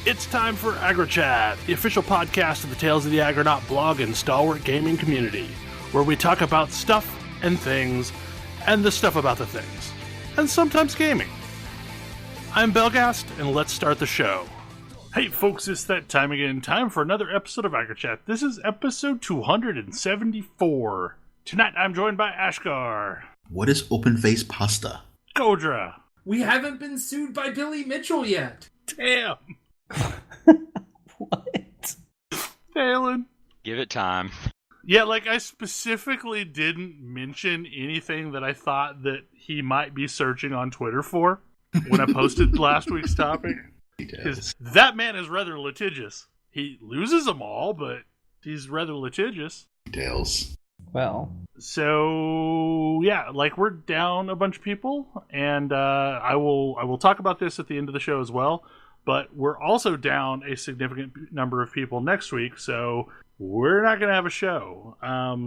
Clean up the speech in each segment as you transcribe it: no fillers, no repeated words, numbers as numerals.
It's time for AggroChat, the official podcast of the Tales of the Aggronaut blog and stalwart gaming community, where we talk about stuff and things, and the stuff about the things, and sometimes gaming. I'm Belgast, and let's start the show. Hey folks, it's that time again. Time for another episode of AggroChat. This is episode 274. Tonight I'm joined by Ashgar. What is open-faced pasta? Kodra. We haven't been sued by Billy Mitchell yet. Damn. What? Alan. Give it time. Yeah, like I specifically didn't mention anything that I thought that he might be searching on Twitter for when I posted last week's topic. Because that man is rather litigious. He loses them all, but he's rather litigious. Details. Well. So, yeah, like we're down a bunch of people, and I will talk about this at the end of the show as well. But we're also down a significant number of people next week, so we're not going to have a show.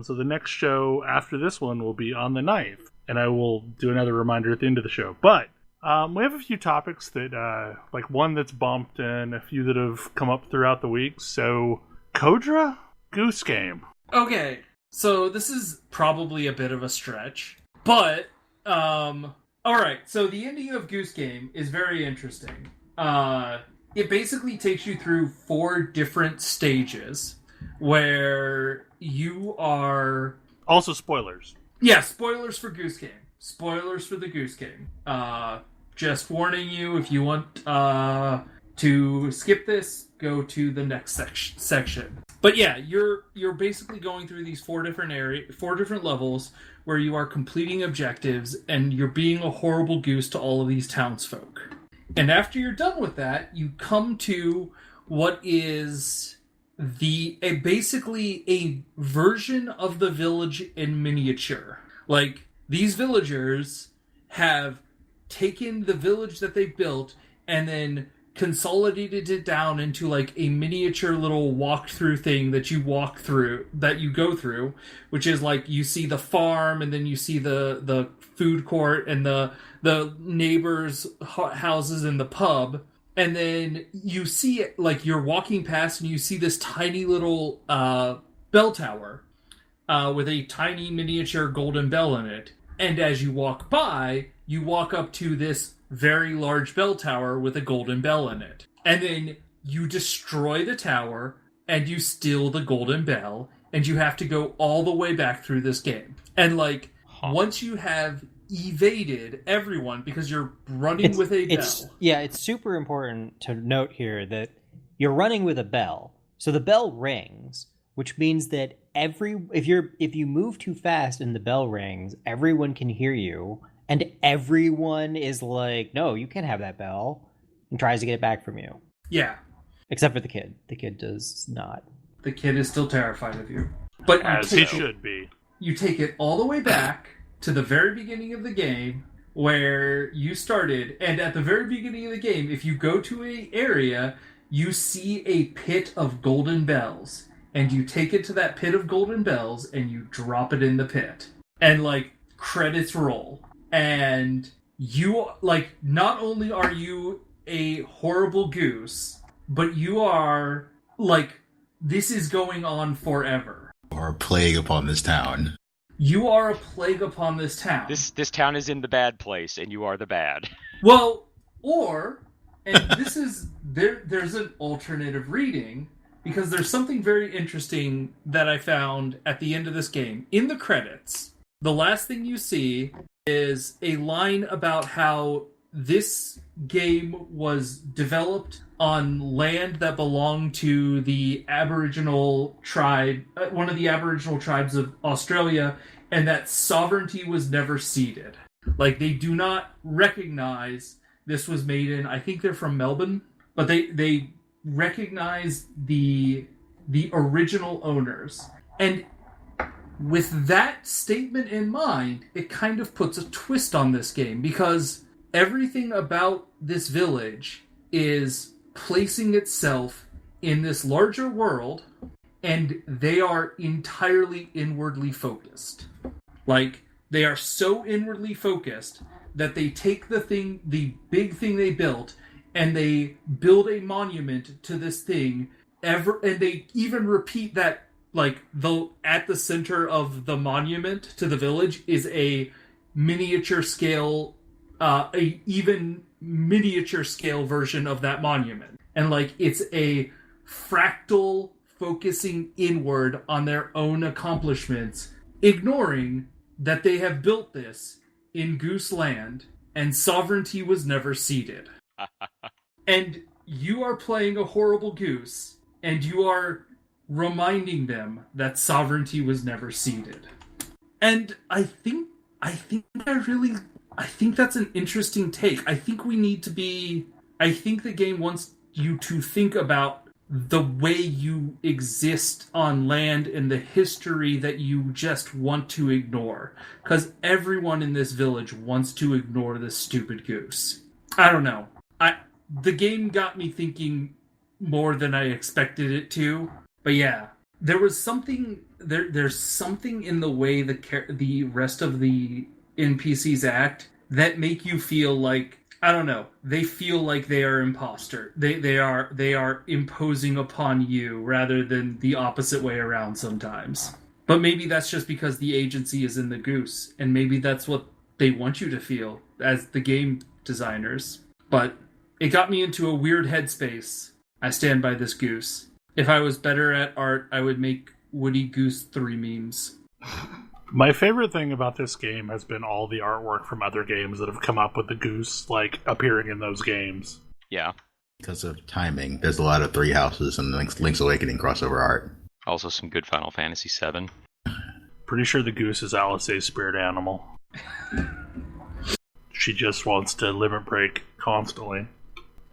So the next show after this one will be on the 9th, and I will do another reminder at the end of the show. But we have a few topics that, like one that's bumped and a few that have come up throughout the week. So, Kodra, Goose Game. Okay, so this is probably a bit of a stretch, but, alright, so the ending of Goose Game is very interesting. It basically takes you through 4 different stages where you are... Also spoilers. Yeah, spoilers for Goose Game. Spoilers for the Goose Game. Just warning you, if you want to skip this, go to the next section. But yeah, you're basically going through these 4 different levels where you are completing objectives and you're being a horrible goose to all of these townsfolk. And after you're done with that, you come to what is basically a version of the village in miniature. Like, these villagers have taken the village that they built and then consolidated it down into like a miniature little walk-through thing that you go through, which is like you see the farm and then you see the food court and the neighbors' houses and the pub, and then you see it, like you're walking past and you see this tiny little bell tower with a tiny miniature golden bell in it, and as you walk by, you walk up to this very large bell tower with a golden bell in it, and then you destroy the tower and you steal the golden bell, and you have to go all the way back through this game. And like once you have evaded everyone, because you're running with a bell. Yeah, it's super important to note here that you're running with a bell. So the bell rings, which means that if you move too fast and the bell rings, everyone can hear you, and everyone is like, no, you can't have that bell, and tries to get it back from you. Yeah. Except for the kid. The kid does not. The kid is still terrified of you. But as he should be. You take it all the way back to the very beginning of the game where you started, and at the very beginning of the game, if you go to an area, you see a pit of golden bells, and you take it to that pit of golden bells and you drop it in the pit, and like credits roll, and you like not only are you a horrible goose, but you are like, this is going on forever. Or a plague upon this town. You are a plague upon this town. This town is in the bad place, and you are the bad. Well, and this is there's an alternative reading, because there's something very interesting that I found at the end of this game. In the credits, the last thing you see is a line about how this game was developed on land that belonged to the Aboriginal tribe, one of the Aboriginal tribes of Australia, and that sovereignty was never ceded. Like, they do not recognize this was made in, I think they're from Melbourne, but they recognize the original owners. And with that statement in mind, it kind of puts a twist on this game, because everything about this village is placing itself in this larger world, and they are entirely inwardly focused. Like, they are so inwardly focused that they take the big thing they built, and they build a monument to this thing and they even repeat that, like, at the center of the monument to the village is a miniature scale, a even miniature scale version of that monument. And, like, it's a fractal focusing inward on their own accomplishments, ignoring that they have built this in Goose Land and sovereignty was never ceded. And you are playing a horrible goose, and you are reminding them that sovereignty was never ceded. And I think that's an interesting take. I think the game wants you to think about the way you exist on land and the history that you just want to ignore. Because everyone in this village wants to ignore this stupid goose. I don't know. The game got me thinking more than I expected it to. But yeah, there was something... There's something in the way the rest of the NPCs act that make you feel like, I don't know, they feel like they are imposter. They are imposing upon you rather than the opposite way around sometimes. But maybe that's just because the agency is in the goose, and maybe that's what they want you to feel as the game designers. But it got me into a weird headspace. I stand by this goose. If I was better at art, I would make Woody Goose 3 memes. My favorite thing about this game has been all the artwork from other games that have come up with the goose, like, appearing in those games. Yeah. Because of timing, there's a lot of Three Houses and Link's Awakening crossover art. Also some good Final Fantasy VII. Pretty sure the goose is Alice's spirit animal. She just wants to limit break constantly.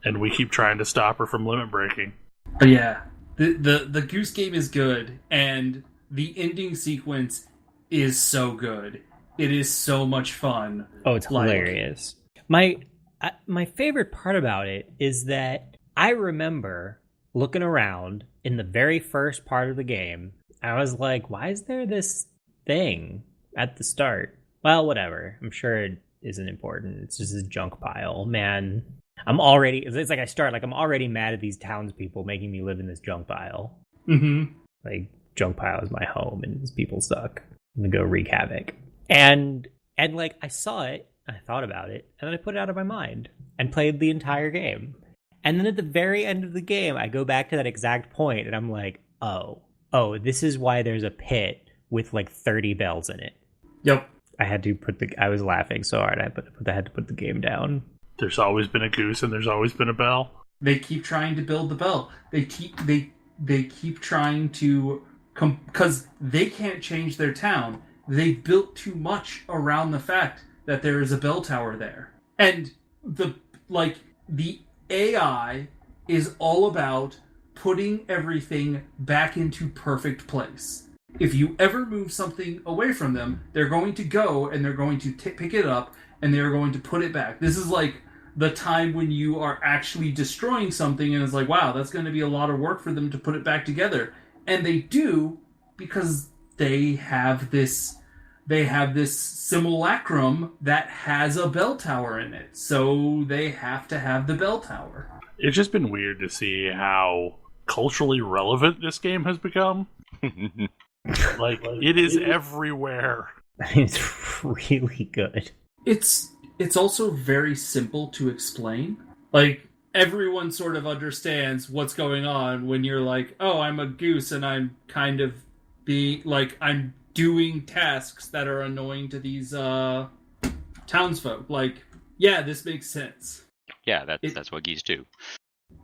And we keep trying to stop her from limit breaking. But yeah, the Goose Game is good, and the ending sequence is so good. It is so much fun. Oh, it's hilarious. My favorite part about it is that I remember looking around in the very first part of the game. I was like, why is there this thing at the start? Well, whatever. I'm sure it isn't important. It's just a junk pile. Man, it's like I start, like, I'm already mad at these townspeople making me live in this junk pile. Mm-hmm. Like, junk pile is my home and these people suck. I'm gonna go wreak havoc. And like, I saw it, I thought about it, and then I put it out of my mind and played the entire game. And then at the very end of the game, I go back to that exact point, and I'm like, oh, this is why there's a pit with like 30 bells in it. Yep. I was laughing so hard, I had to put the game down. There's always been a goose and there's always been a bell. They keep trying to build the bell. They keep trying to, because they can't change their town. They built too much around the fact that there is a bell tower there. And the AI is all about putting everything back into perfect place. If you ever move something away from them, they're going to go and they're going to pick it up and they're going to put it back. This is like the time when you are actually destroying something and it's like, wow, that's going to be a lot of work for them to put it back together. And they do, because they have this simulacrum that has a bell tower in it. So they have to have the bell tower. It's just been weird to see how culturally relevant this game has become. Like, it is everywhere. It's really good. It's also very simple to explain. Like, everyone sort of understands what's going on when you're like, oh, I'm a goose and I'm kind of I'm doing tasks that are annoying to these townsfolk. Like, yeah, this makes sense. Yeah, that's what geese do.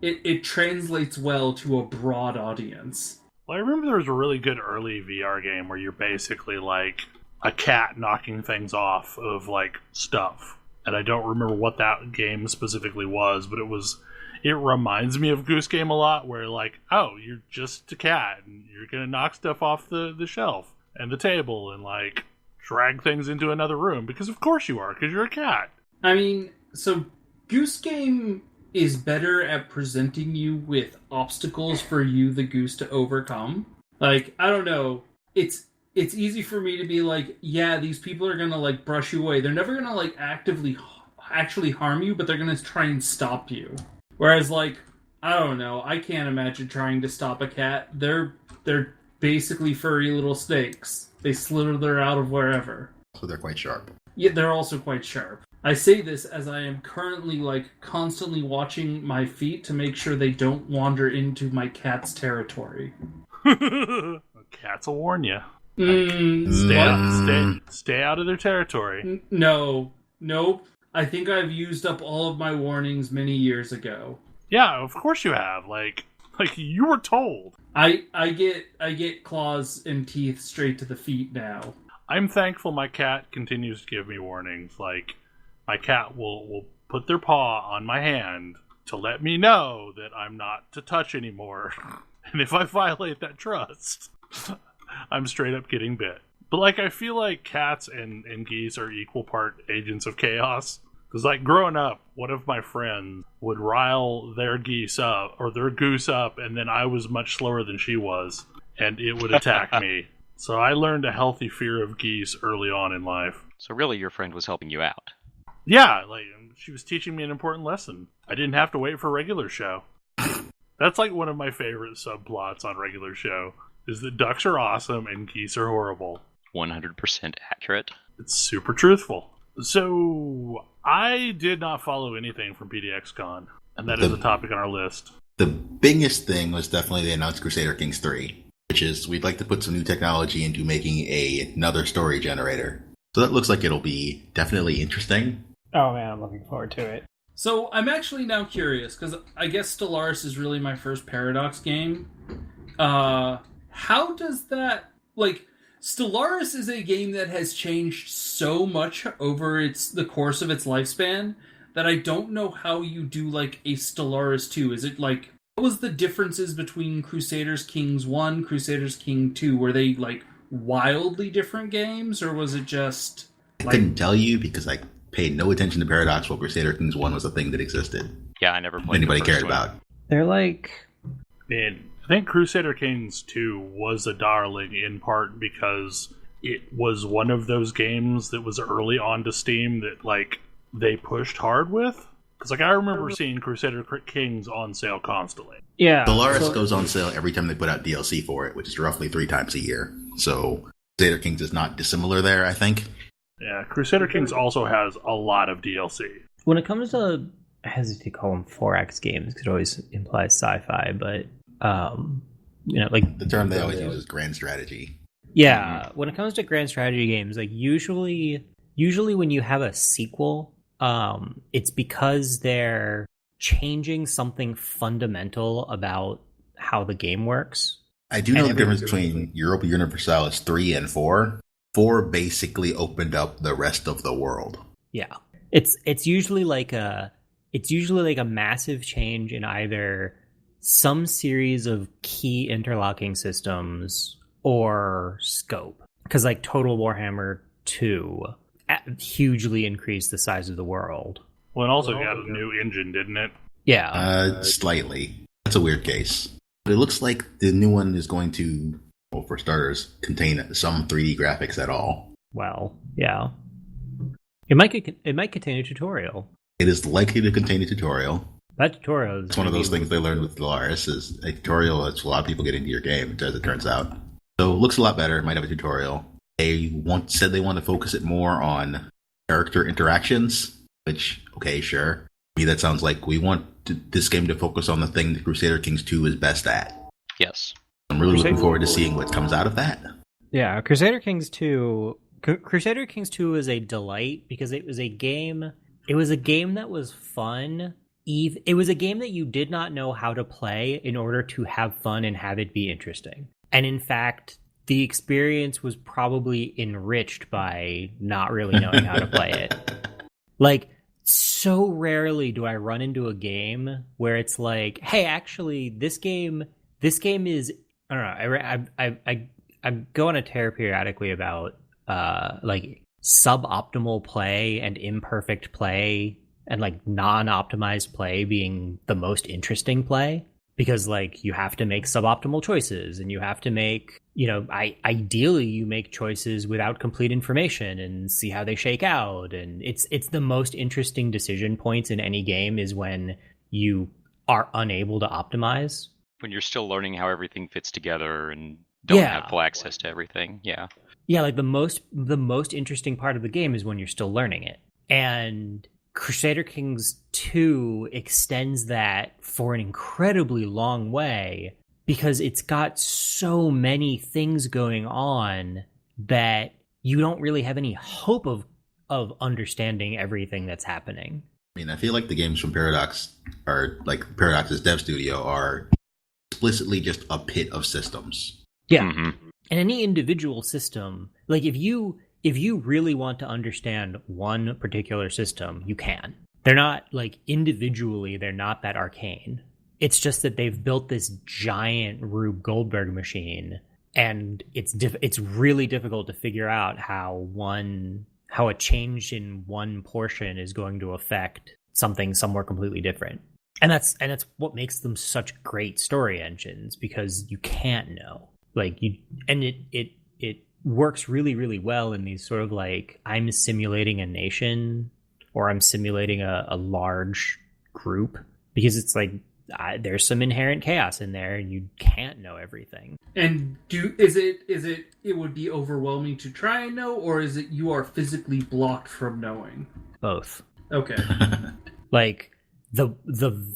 It translates well to a broad audience. Well, I remember there was a really good early VR game where you're basically like a cat knocking things off of like stuff. And I don't remember what that game specifically was, but it reminds me of Goose Game a lot, where like, oh, you're just a cat and you're gonna knock stuff off the shelf and the table and like drag things into another room, because of course you are, because you're a cat. I mean, so Goose Game is better at presenting you with obstacles for you, the goose, to overcome. Like, I don't know, it's easy for me to be like, yeah, these people are gonna like brush you away. They're never gonna like actually harm you, but they're gonna try and stop you. Whereas, like, I don't know, I can't imagine trying to stop a cat. They're basically furry little snakes. They slither out of wherever. So they're quite sharp. Yeah, they're also quite sharp. I say this as I am currently, like, constantly watching my feet to make sure they don't wander into my cat's territory. Cats will warn you. Stay out of their territory. No. Nope. I think I've used up all of my warnings many years ago. Yeah, of course you have. Like you were told. I get claws and teeth straight to the feet now. I'm thankful my cat continues to give me warnings. Like, my cat will put their paw on my hand to let me know that I'm not to touch anymore. And if I violate that trust, I'm straight up getting bit. But, like, I feel like cats and geese are equal part agents of chaos. Because, like, growing up, one of my friends would rile their geese up, or their goose up, and then I was much slower than she was, and it would attack me. So I learned a healthy fear of geese early on in life. So really, your friend was helping you out. Yeah, like, she was teaching me an important lesson. I didn't have to wait for regular show. That's, like, one of my favorite subplots on regular show, is that ducks are awesome and geese are horrible. 100% accurate. It's super truthful. So, I did not follow anything from PDXCon, and that is a topic on our list. The biggest thing was definitely they announced Crusader Kings 3, which is we'd like to put some new technology into making another story generator. So that looks like it'll be definitely interesting. Oh man, I'm looking forward to it. So I'm actually now curious, because I guess Stellaris is really my first Paradox game. How does that... Like, Stellaris is a game that has changed so much over the course of its lifespan that I don't know how you do, like, a Stellaris 2. Is it, like... What was the differences between Crusaders Kings 1, Crusaders King 2? Were they, like, wildly different games, or was it just... I couldn't tell you because I paid no attention to Paradox while Crusader Kings 1 was a thing that existed. Yeah, I never played Anybody the first cared one. about. They're like... And I think Crusader Kings 2 was a darling in part because it was one of those games that was early on to Steam that, like, they pushed hard with. Because, like, I remember seeing Crusader Kings on sale constantly. Yeah. Stellaris goes on sale every time they put out DLC for it, which is roughly 3 times a year. So Crusader Kings is not dissimilar there, I think. Yeah, Crusader Kings also has a lot of DLC. When it comes to, I hesitate to call them 4X games because it always implies sci-fi, but, you know, like... The term they always use is grand strategy. Yeah, when it comes to grand strategy games, like, usually when you have a sequel, it's because they're changing something fundamental about how the game works. I do know the difference between Europa Universalis 3 and 4. 4 basically opened up the rest of the world. Yeah. It's usually like a massive change in either some series of key interlocking systems or scope. Because, like, Total Warhammer 2 hugely increased the size of the world. Well, it also got a new engine, didn't it? Yeah. Slightly. That's a weird case. But it looks like the new one is going to, well, for starters, contain some 3D graphics at all. Well, yeah. It might contain a tutorial. It is likely to contain a tutorial. That tutorial is... It's one of those things they learned with Stellaris, is a tutorial lets a lot of people get into your game, as it turns out. So it looks a lot better. It might have a tutorial. They said they want to focus it more on character interactions, which, okay, sure. To me, that sounds like we want this game to focus on the thing that Crusader Kings 2 is best at. Yes. I'm really looking forward to seeing what comes out of that. Yeah, Crusader Kings 2 is a delight because it was a game that was fun. It was a game that you did not know how to play in order to have fun and have it be interesting. And in fact, the experience was probably enriched by not really knowing how to play it. Like, so rarely do I run into a game where it's like, hey, actually, this game is, I don't know, I go on a tear periodically about like suboptimal play and imperfect play and like non-optimized play being the most interesting play. Because, like, you have to make suboptimal choices, and you have to make, you know, ideally you make choices without complete information and see how they shake out. And it's the most interesting decision points in any game is when you are unable to optimize. When you're still learning how everything fits together and don't Yeah. have full access to everything. Yeah. Yeah, like the most interesting part of the game is when you're still learning it. And Crusader Kings 2 extends that for an incredibly long way because it's got so many things going on that you don't really have any hope of understanding everything that's happening. I mean, I feel like the games from Paradox are like Paradox's dev studio are explicitly just a pit of systems. Yeah. Mm-hmm. And any individual system, like if you really want to understand one particular system, you can. They're not like individually, they're not that arcane. It's just that they've built this giant Rube Goldberg machine, and it's really difficult to figure out how a change in one portion is going to affect something somewhere completely different. And that's what makes them such great story engines, because you can't know. Like it works really, really well in these sort of like, I'm simulating a nation or I'm simulating a large group, because it's like there's some inherent chaos in there and you can't know everything. And is it would be overwhelming to try and know, or is it you are physically blocked from knowing? Both. Okay. Like the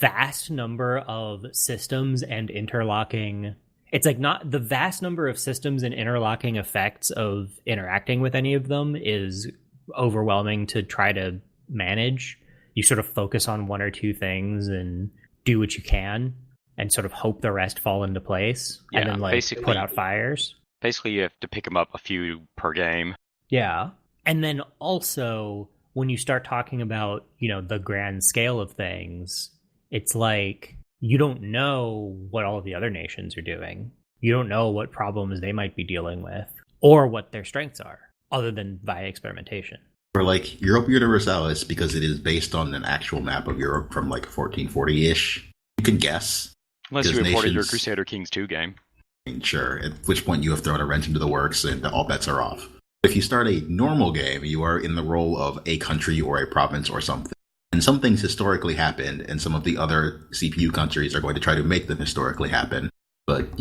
vast number of systems and interlocking, it's like not the vast number of systems and interlocking effects of interacting with any of them is overwhelming to try to manage. You sort of focus on one or two things and do what you can and sort of hope the rest fall into place, and then like put out fires. Basically, you have to pick them up a few per game. Yeah. And then also, when you start talking about, the grand scale of things, it's like you don't know what all of the other nations are doing. You don't know what problems they might be dealing with or what their strengths are, other than via experimentation. For like Europa Universalis, because it is based on an actual map of Europe from like 1440-ish, you can guess. Unless you imported your nations- Crusader Kings 2 game. Sure, at which point you have thrown a wrench into the works and all bets are off. If you start a normal game, you are in the role of a country or a province or something. And some things historically happened, and some of the other CPU countries are going to try to make them historically happen. But,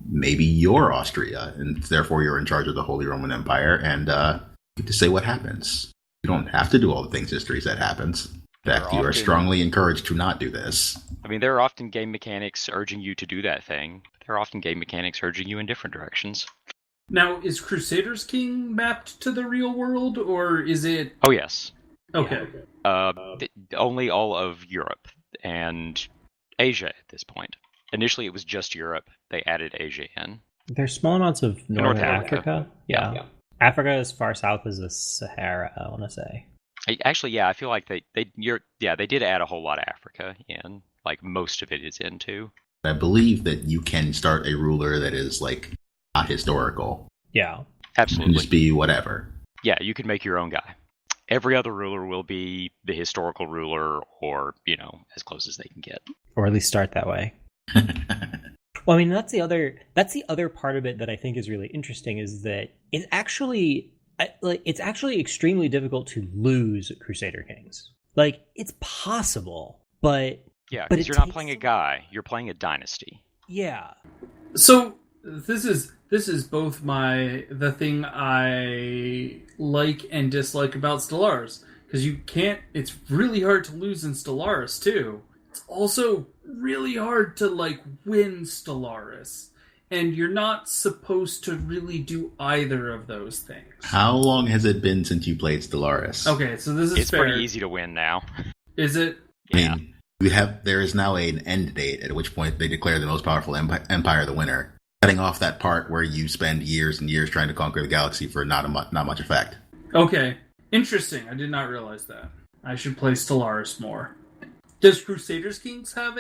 maybe you're Austria, and therefore you're in charge of the Holy Roman Empire, and you get to say what happens. You don't have to do all the things history said happens. In fact, you are strongly encouraged to not do this. I mean, there are often game mechanics urging you to do that thing. There are often game mechanics urging you in different directions. Now, is Crusader's King mapped to the real world, or is it... Oh, yes. Okay. Only all of Europe and Asia at this point. Initially, it was just Europe. They added Asia in. There's small amounts of North Africa. Africa. Yeah. Africa as far south as the Sahara, I want to say. Actually, I feel like they did add a whole lot of Africa in. Like, most of it is in, too. I believe that you can start a ruler that is, like, not historical. Yeah. Absolutely. You can just be whatever. Yeah, you can make your own guy. Every other ruler will be the historical ruler, or, as close as they can get. Or at least start that way. Well, I mean, that's the other part of it that I think is really interesting, is that it's actually extremely difficult to lose Crusader Kings. Like, it's possible, but yeah, because you're not playing a guy, you're playing a dynasty. Yeah. So this is both the thing I like and dislike about Stellaris, because it's really hard to lose in Stellaris too. It's also really hard to win Stellaris, and you're not supposed to really do either of those things. How long has it been since you played Stellaris? Okay, so this is It's fair. pretty easy to win now. Is it? Yeah. I mean, there is now an end date at which point they declare the most powerful empire the winner, cutting off that part where you spend years and years trying to conquer the galaxy for not much effect. Okay, interesting. I did not realize that. I should play Stellaris more. Does Crusader's Kings have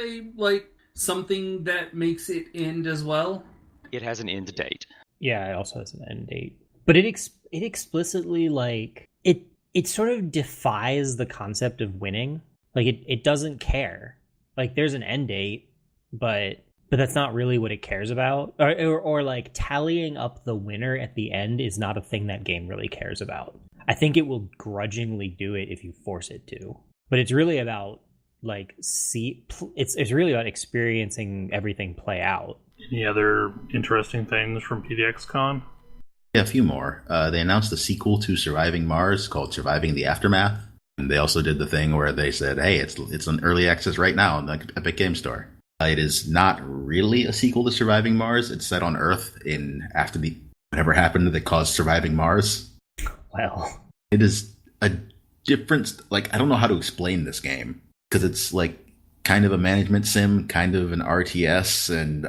something that makes it end as well? It has an end date. Yeah, it also has an end date. But it explicitly, it sort of defies the concept of winning. Like, it doesn't care. Like, there's an end date, but that's not really what it cares about. Or tallying up the winner at the end is not a thing that game really cares about. I think it will grudgingly do it if you force it to. But it's really about like it's really about experiencing everything play out. Any other interesting things from PDXCon? Yeah, a few more. They announced the sequel to Surviving Mars called Surviving the Aftermath. And they also did the thing where they said, hey, it's on early access right now in the Epic Game Store. It is not really a sequel to Surviving Mars. It's set on Earth after whatever happened that caused Surviving Mars. Well, it is a different, like, I don't know how to explain this game because it's like kind of a management sim, kind of an RTS, and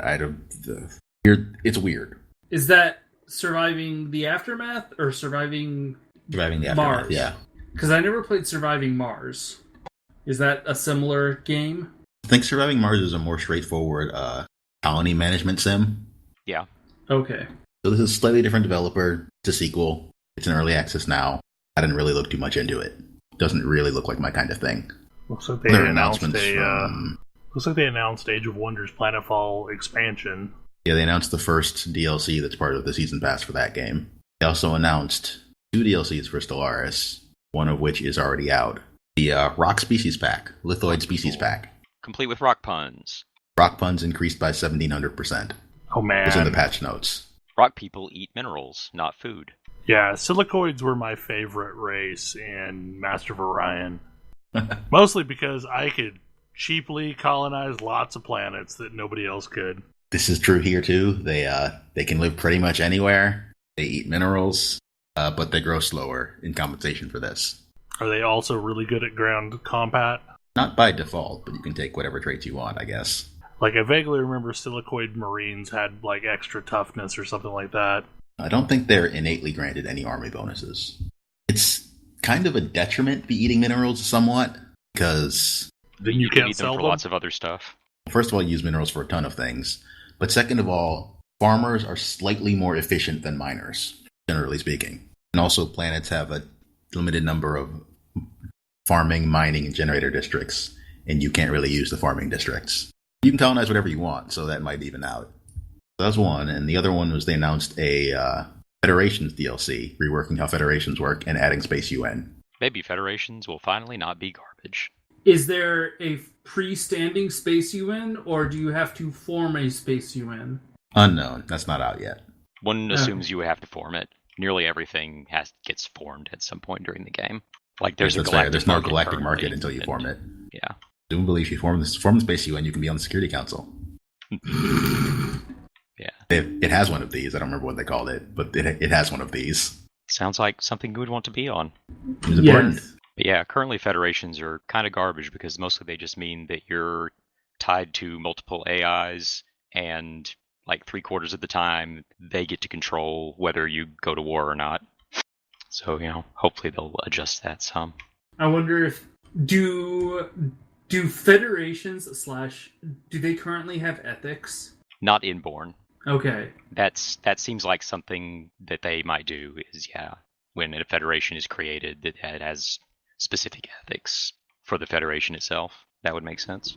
it's weird. Is that Surviving the Aftermath or Surviving the Aftermath? Mars? Yeah. Because I never played Surviving Mars. Is that a similar game? I think Surviving Mars is a more straightforward colony management sim. Yeah. Okay. So this is a slightly different developer. It's a sequel. It's in early access now. I didn't really look too much into it. Doesn't really look like my kind of thing. Looks like they announced looks like they announced Age of Wonders Planetfall expansion. Yeah, they announced the first DLC that's part of the season pass for that game. They also announced 2 DLCs for Stellaris, one of which is already out. The Rock Species Pack, Lithoid Species Pack. Complete with rock puns. Rock puns increased by 1,700%. Oh man. It's in the patch notes. Rock people eat minerals, not food. Yeah, silicoids were my favorite race in Master of Orion. Mostly because I could cheaply colonize lots of planets that nobody else could. This is true here too. They can live pretty much anywhere. They eat minerals, but they grow slower in compensation for this. Are they also really good at ground combat? Not by default, but you can take whatever traits you want, I guess. Like, I vaguely remember silicoid marines had, like, extra toughness or something like that. I don't think they're innately granted any army bonuses. It's kind of a detriment to be eating minerals somewhat, because then you can't eat sell them for them? lots of other stuff. First of all, you use minerals for a ton of things. But second of all, farmers are slightly more efficient than miners, generally speaking. And also, planets have a limited number of farming, mining, and generator districts, and you can't really use the farming districts. You can colonize whatever you want, so that might even out. So that's one, and the other one was they announced a Federations DLC, reworking how Federations work and adding Space UN. Maybe Federations will finally not be garbage. Is there a pre-standing Space UN, or do you have to form a Space UN? Unknown. That's not out yet. One assumes you would have to form it. Nearly everything gets formed at some point during the game. Like there's there's no galactic market until you form it. Yeah. Presumably, if you form the Space UN, you can be on the Security Council. Yeah. It has one of these. I don't remember what they called it, but it has one of these. Sounds like something you would want to be on. It's important. Yes. But yeah, currently federations are kind of garbage because mostly they just mean that you're tied to multiple AIs and like 3/4 of the time they get to control whether you go to war or not. So, hopefully they'll adjust that some. I wonder if do federations / do they currently have ethics? Not inborn. Okay. That seems like something that they might do is, when a federation is created that it has specific ethics for the federation itself. That would make sense.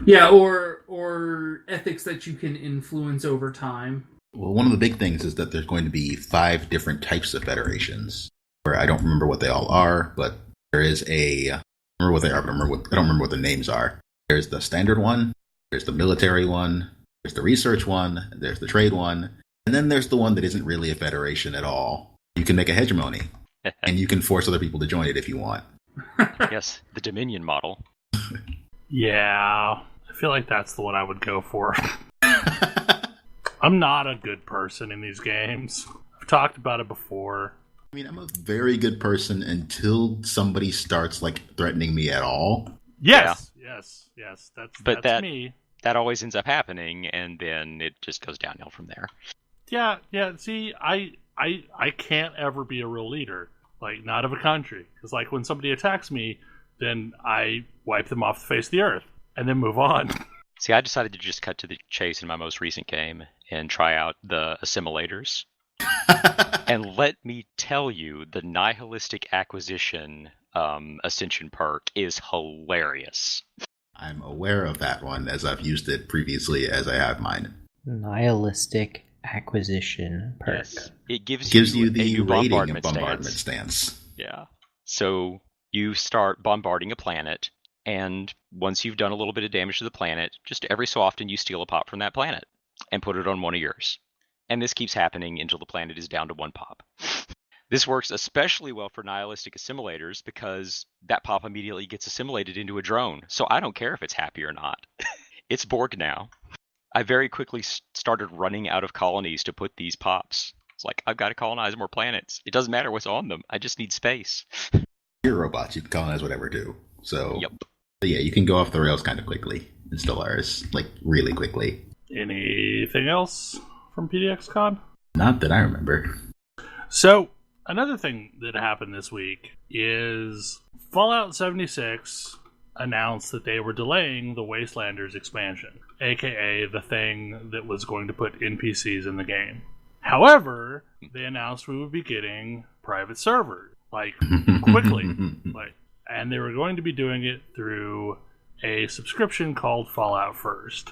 Yeah, or ethics that you can influence over time. Well, one of the big things is that there's going to be 5 different types of federations, where I don't remember what they all are, but there is I don't remember what they are, but I don't remember what the names are. There's the standard one, there's the military one, there's the research one, there's the trade one, and then there's the one that isn't really a federation at all. You can make a hegemony, and you can force other people to join it if you want. Yes, the Dominion model. Yeah, I feel like that's the one I would go for. I'm not a good person in these games. I've talked about it before. I mean, I'm a very good person until somebody starts, threatening me at all. Yes. That's me. That always ends up happening, and then it just goes downhill from there. Yeah, see, I can't ever be a real leader. Not of a country. Because, when somebody attacks me, then I wipe them off the face of the earth, and then move on. See, I decided to just cut to the chase in my most recent game and try out the assimilators. And let me tell you, the nihilistic acquisition ascension perk is hilarious. I'm aware of that one, as I've used it previously as I have mine. Nihilistic acquisition perk. Yes. It gives you the a new rating of bombardment stance. Yeah. So you start bombarding a planet, And once you've done a little bit of damage to the planet, just every so often you steal a pop from that planet and put it on one of yours. And this keeps happening until the planet is down to one pop. This works especially well for nihilistic assimilators because that pop immediately gets assimilated into a drone. So I don't care if it's happy or not. It's Borg now. I very quickly started running out of colonies to put these pops. It's like, I've got to colonize more planets. It doesn't matter what's on them. I just need space. You're robots. You can colonize whatever too. So, Yep. But yeah, you can go off the rails kind of quickly in Stellaris, like really quickly. Anything else from PDXCon? Not that I remember. So, another thing that happened this week is Fallout 76 announced that they were delaying the Wastelanders expansion, aka the thing that was going to put NPCs in the game. However, they announced we would be getting private servers, like, quickly. And they were going to be doing it through a subscription called Fallout First.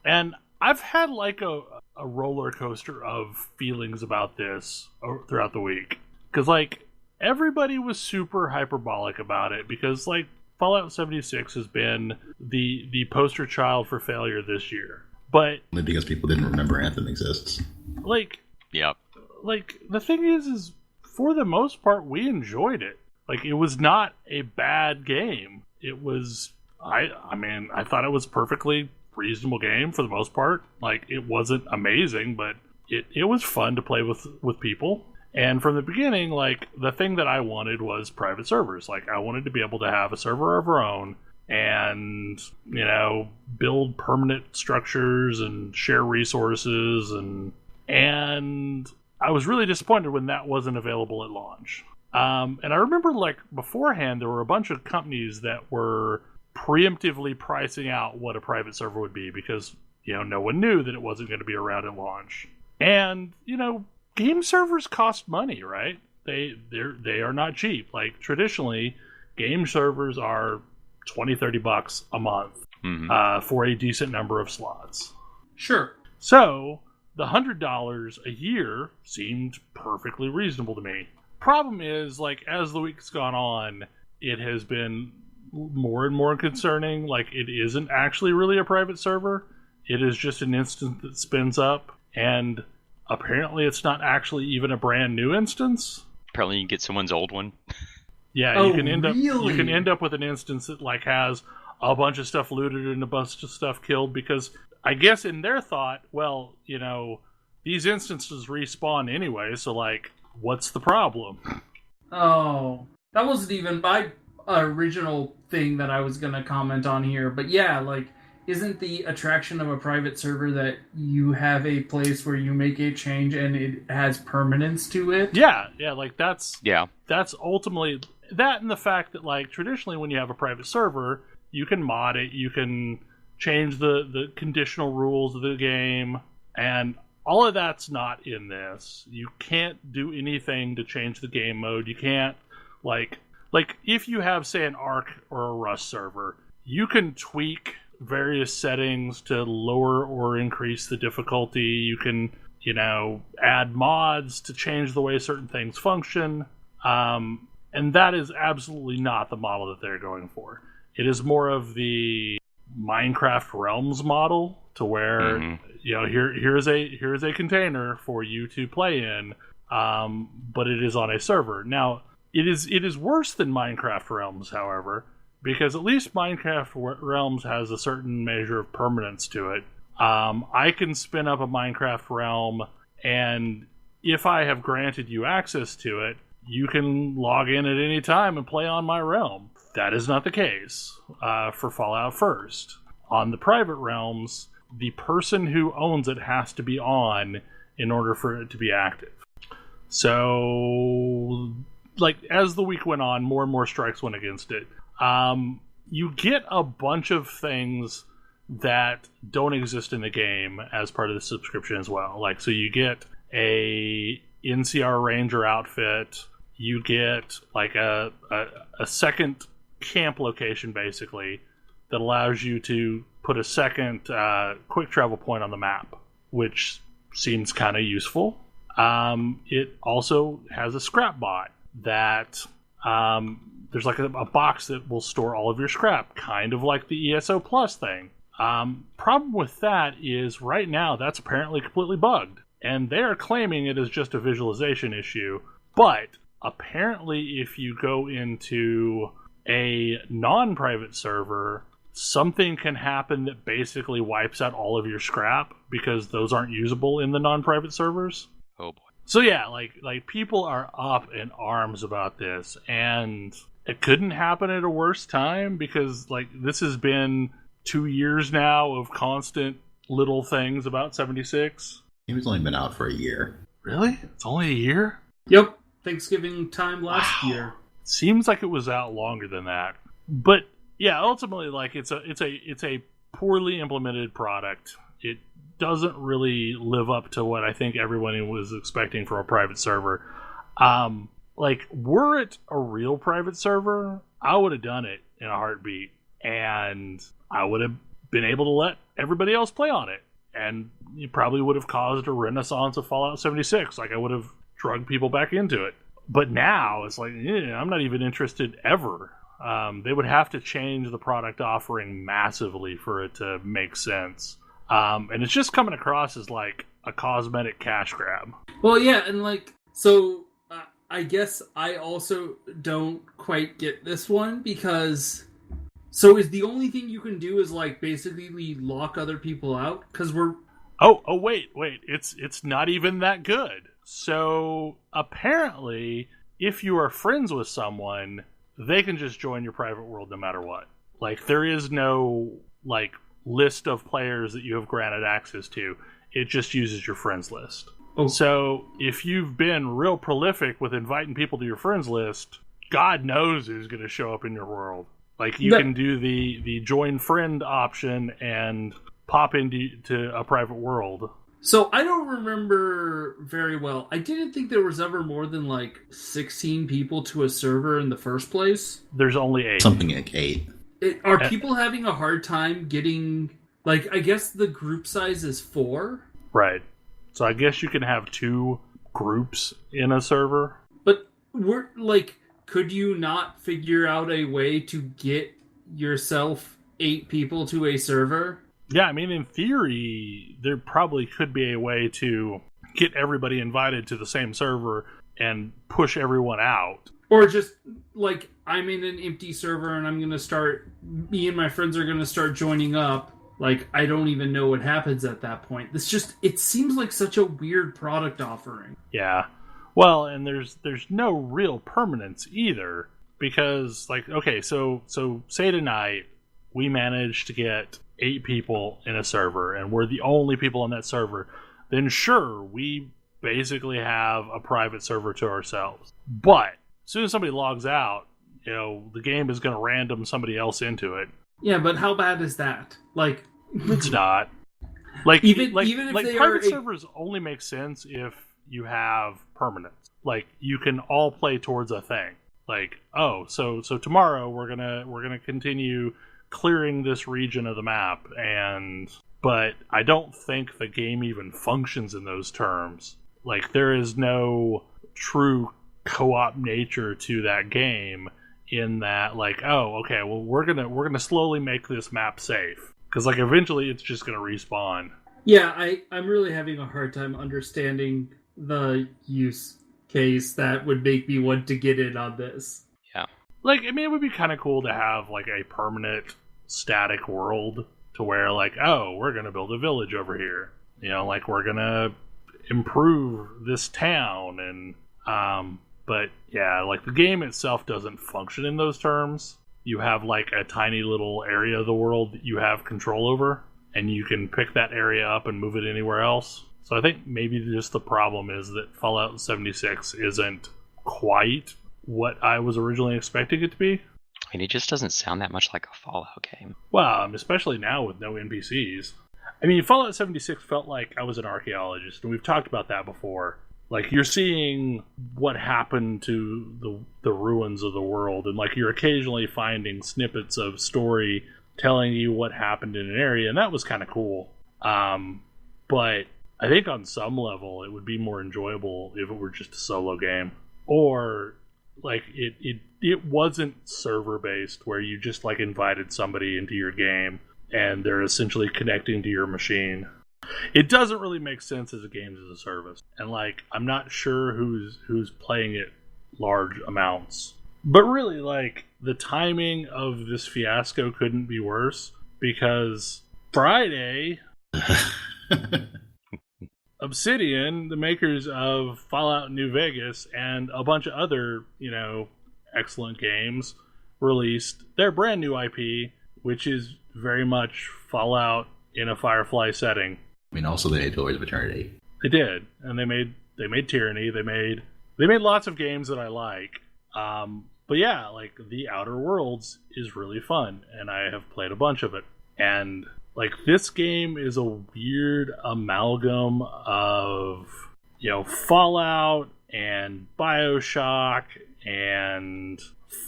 And I've had like a roller coaster of feelings about this throughout the week. Because, like, everybody was super hyperbolic about it because, like, Fallout 76 has been the poster child for failure this year. But Only because people didn't remember Anthem exists. like, Yep. like the thing is for the most part we enjoyed it. Like, it was not a bad game. It was, I mean, I thought it was a perfectly reasonable game for the most part. Like, it wasn't amazing, but it was fun to play with people. And from the beginning, like, the thing that I wanted was private servers. Like, I wanted to be able to have a server of our own and, you know, build permanent structures and share resources. And I was really disappointed when that wasn't available at launch. And I remember, like, beforehand, there were a bunch of companies that were preemptively pricing out what a private server would be because, you know, no one knew that it wasn't going to be around at launch. And, you know, game servers cost money, right? They are not cheap. Like, traditionally, game servers are $20-$30 a month for a decent number of slots. Sure. So the $100 a year seemed perfectly reasonable to me. Problem is, like, as the week's gone on, it has been more and more concerning. Like, it isn't actually really a private server. It is just an instance that spins up, and apparently it's not actually even a brand new instance. Apparently you can get someone's old one. Yeah, you can end up with an instance that, like, has a bunch of stuff looted and a bunch of stuff killed because I guess in their thought, well, you know, these instances respawn anyway, so, like, what's the problem? Oh, that wasn't even my original thing that I was going to comment on here. But yeah, like, isn't the attraction of a private server that you have a place where you make a change and it has permanence to it? Yeah, like, that's ultimately that, and the fact that, like, traditionally when you have a private server, you can mod it, you can change the conditional rules of the game, and all of that's not in this. You can't do anything to change the game mode. You can't, like if you have, say, an Arc or a Rust server, you can tweak various settings to lower or increase the difficulty. You can, you know, add mods to change the way certain things function. And that is absolutely not the model that they're going for. It is more of the Minecraft Realms model, to where you know, here's a container for you to play in, but it is on a server. Now, it is worse than Minecraft Realms, however, because at least Minecraft Realms has a certain measure of permanence to it. I can spin up a Minecraft Realm, and if I have granted you access to it, you can log in at any time and play on my realm. That is not the case for Fallout First. On the private realms, the person who owns it has to be on in order for it to be active. So, like, as the week went on, more and more strikes went against it. You get a bunch of things that don't exist in the game as part of the subscription as well. Like, so you get a NCR Ranger outfit, you get, like, a second camp location, basically, that allows you to put a second quick travel point on the map, which seems kind of useful. It also has a scrap bot that There's like a box that will store all of your scrap, kind of like the ESO Plus thing. Problem with that is right now that's apparently completely bugged, and they are claiming it is just a visualization issue. But apparently, if you go into a non-private server, something can happen that basically wipes out all of your scrap because those aren't usable in the non-private servers. Oh boy. So yeah, like people are up in arms about this, and it couldn't happen at a worse time because like this has been 2 years now of constant little things about 76. It's only been out for a year. Really? It's only a year? Yep. Thanksgiving time last year. Seems like it was out longer than that. But yeah, ultimately, like it's a poorly implemented product. It doesn't really live up to what I think everyone was expecting from a private server. Like, were it a real private server, I would have done it in a heartbeat, and I would have been able to let everybody else play on it, and you probably would have caused a renaissance of Fallout 76. Like, I would have drug people back into it. But now it's like, I'm not even interested ever. They would have to change the product offering massively for it to make sense. And it's just coming across as like a cosmetic cash grab. Well, yeah, and like, so I guess I also don't quite get this one because, so is the only thing you can do is like basically lock other people out? Because we're... Oh, wait, it's not even that good. So apparently, if you are friends with someone, they can just join your private world no matter what. Like, there is no like list of players that you have granted access to. It just uses your friends list. Oh. So if you've been real prolific with inviting people to your friends list, God knows who's going to show up in your world. Like, you can do the join friend option and pop into a private world. So I don't remember very well. I didn't think there was ever more than like 16 people to a server in the first place. There's only 8. Something like 8. Are people having a hard time getting... Like, I guess the group size is 4? Right. So I guess you can have 2 groups in a server. But we're like, could you not figure out a way to get yourself 8 people to a server? Yeah, I mean, in theory, there probably could be a way to get everybody invited to the same server and push everyone out. Or just, like, I'm in an empty server and I'm going to start... Me and my friends are going to start joining up. Like, I don't even know what happens at that point. It's just... It seems like such a weird product offering. Yeah. Well, and there's no real permanence either. Because, like, okay, so say tonight we managed to get 8 people in a server, and we're the only people on that server, then sure, we basically have a private server to ourselves. But as soon as somebody logs out, the game is going to random somebody else into it. Yeah, but how bad is that? Like, it's not. Like, even if like they private are servers only make sense if you have permanence. Like, you can all play towards a thing. Like, so tomorrow we're gonna continue clearing this region of the map, but I don't think the game even functions in those terms. Like, there is no true co-op nature to that game in that, like, okay, well, we're gonna slowly make this map safe, because like eventually it's just gonna respawn. Yeah, I'm really having a hard time understanding the use case that would make me want to get in on this. Yeah. Like, I mean, it would be kind of cool to have like a permanent static world to where, like, we're gonna build a village over here. Like, we're gonna improve this town, and but yeah, like, the game itself doesn't function in those terms. You have like a tiny little area of the world that you have control over, and you can pick that area up and move it anywhere else. So I think maybe just the problem is that Fallout 76 isn't quite what I was originally expecting it to be. I mean, it just doesn't sound that much like a Fallout game. Well, especially now with no NPCs. I mean, Fallout 76 felt like I was an archaeologist, and we've talked about that before. Like, you're seeing what happened to the ruins of the world, and like, you're occasionally finding snippets of story telling you what happened in an area, and that was kind of cool. But I think on some level it would be more enjoyable if it were just a solo game, or like it wasn't server based where you just like invited somebody into your game and they're essentially connecting to your machine. It doesn't really make sense as a games as a service, and like I'm not sure who's playing it large amounts. But really, like, the timing of this fiasco couldn't be worse, because Friday, Obsidian, the makers of Fallout New Vegas and a bunch of other, excellent games, released their brand new IP, which is very much Fallout in a Firefly setting. I mean, also they made Pillars of Eternity. They did, and they made Tyranny. They made lots of games that I like. But yeah, like The Outer Worlds is really fun, and I have played a bunch of it. And like this game is a weird amalgam of Fallout and Bioshock and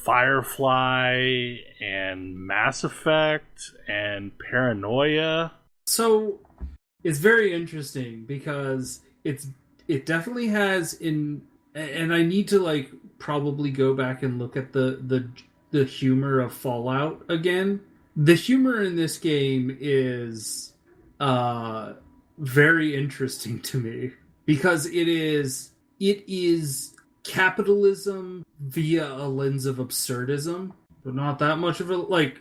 Firefly and Mass Effect and Paranoia. So it's very interesting because it definitely has and I need to like probably go back and look at the humor of Fallout again. The humor in this game is very interesting to me because it is capitalism via a lens of absurdism, but not that much of it. Like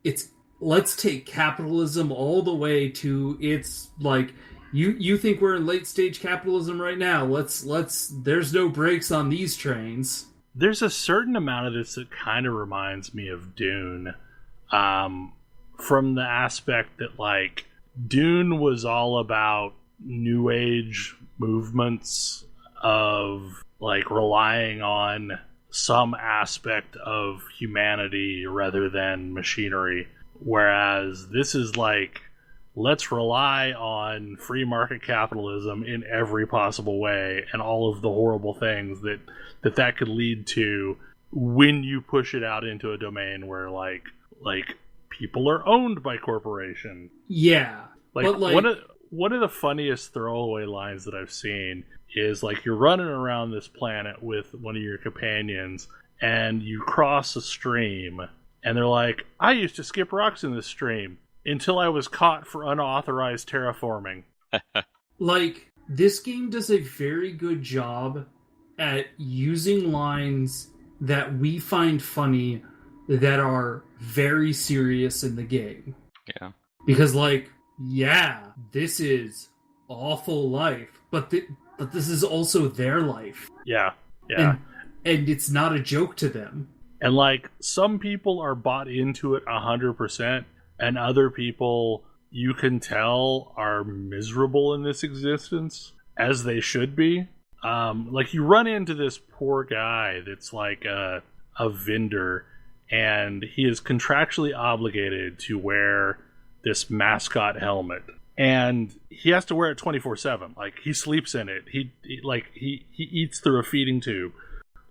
it's let's take capitalism all the way to its like you think we're in late stage capitalism right now. Let's there's no brakes on these trains. There's a certain amount of this that kind of reminds me of Dune. From the aspect that like Dune was all about new age movements of like relying on some aspect of humanity rather than machinery, whereas this is like let's rely on free market capitalism in every possible way and all of the horrible things that could lead to when you push it out into a domain where like people are owned by corporations. Yeah. Like, but like one of the funniest throwaway lines that I've seen is like you're running around this planet with one of your companions and you cross a stream and they're like, I used to skip rocks in this stream until I was caught for unauthorized terraforming. Like, this game does a very good job at using lines that we find funny that are very serious in the game. Yeah. Because, like, yeah, this is awful life, but this is also their life. Yeah, yeah. And it's not a joke to them. And, like, some people are bought into it 100%, and other people, you can tell, are miserable in this existence, as they should be. Like, you run into this poor guy that's like a vendor, and he is contractually obligated to wear this mascot helmet. And he has to wear it 24/7. Like, he sleeps in it. He eats through a feeding tube.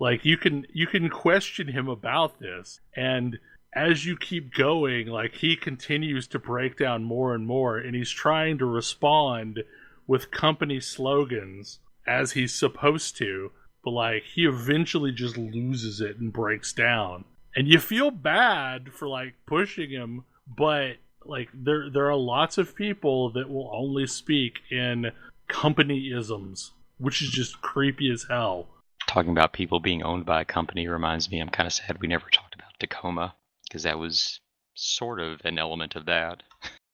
Like, you can question him about this, and as you keep going, like, he continues to break down more and more, and he's trying to respond with company slogans as he's supposed to, but like he eventually just loses it and breaks down. And you feel bad for like pushing him, but like there are lots of people that will only speak in company-isms, which is just creepy as hell. Talking about people being owned by a company reminds me, I'm kind of sad we never talked about Tacoma, because that was sort of an element of that.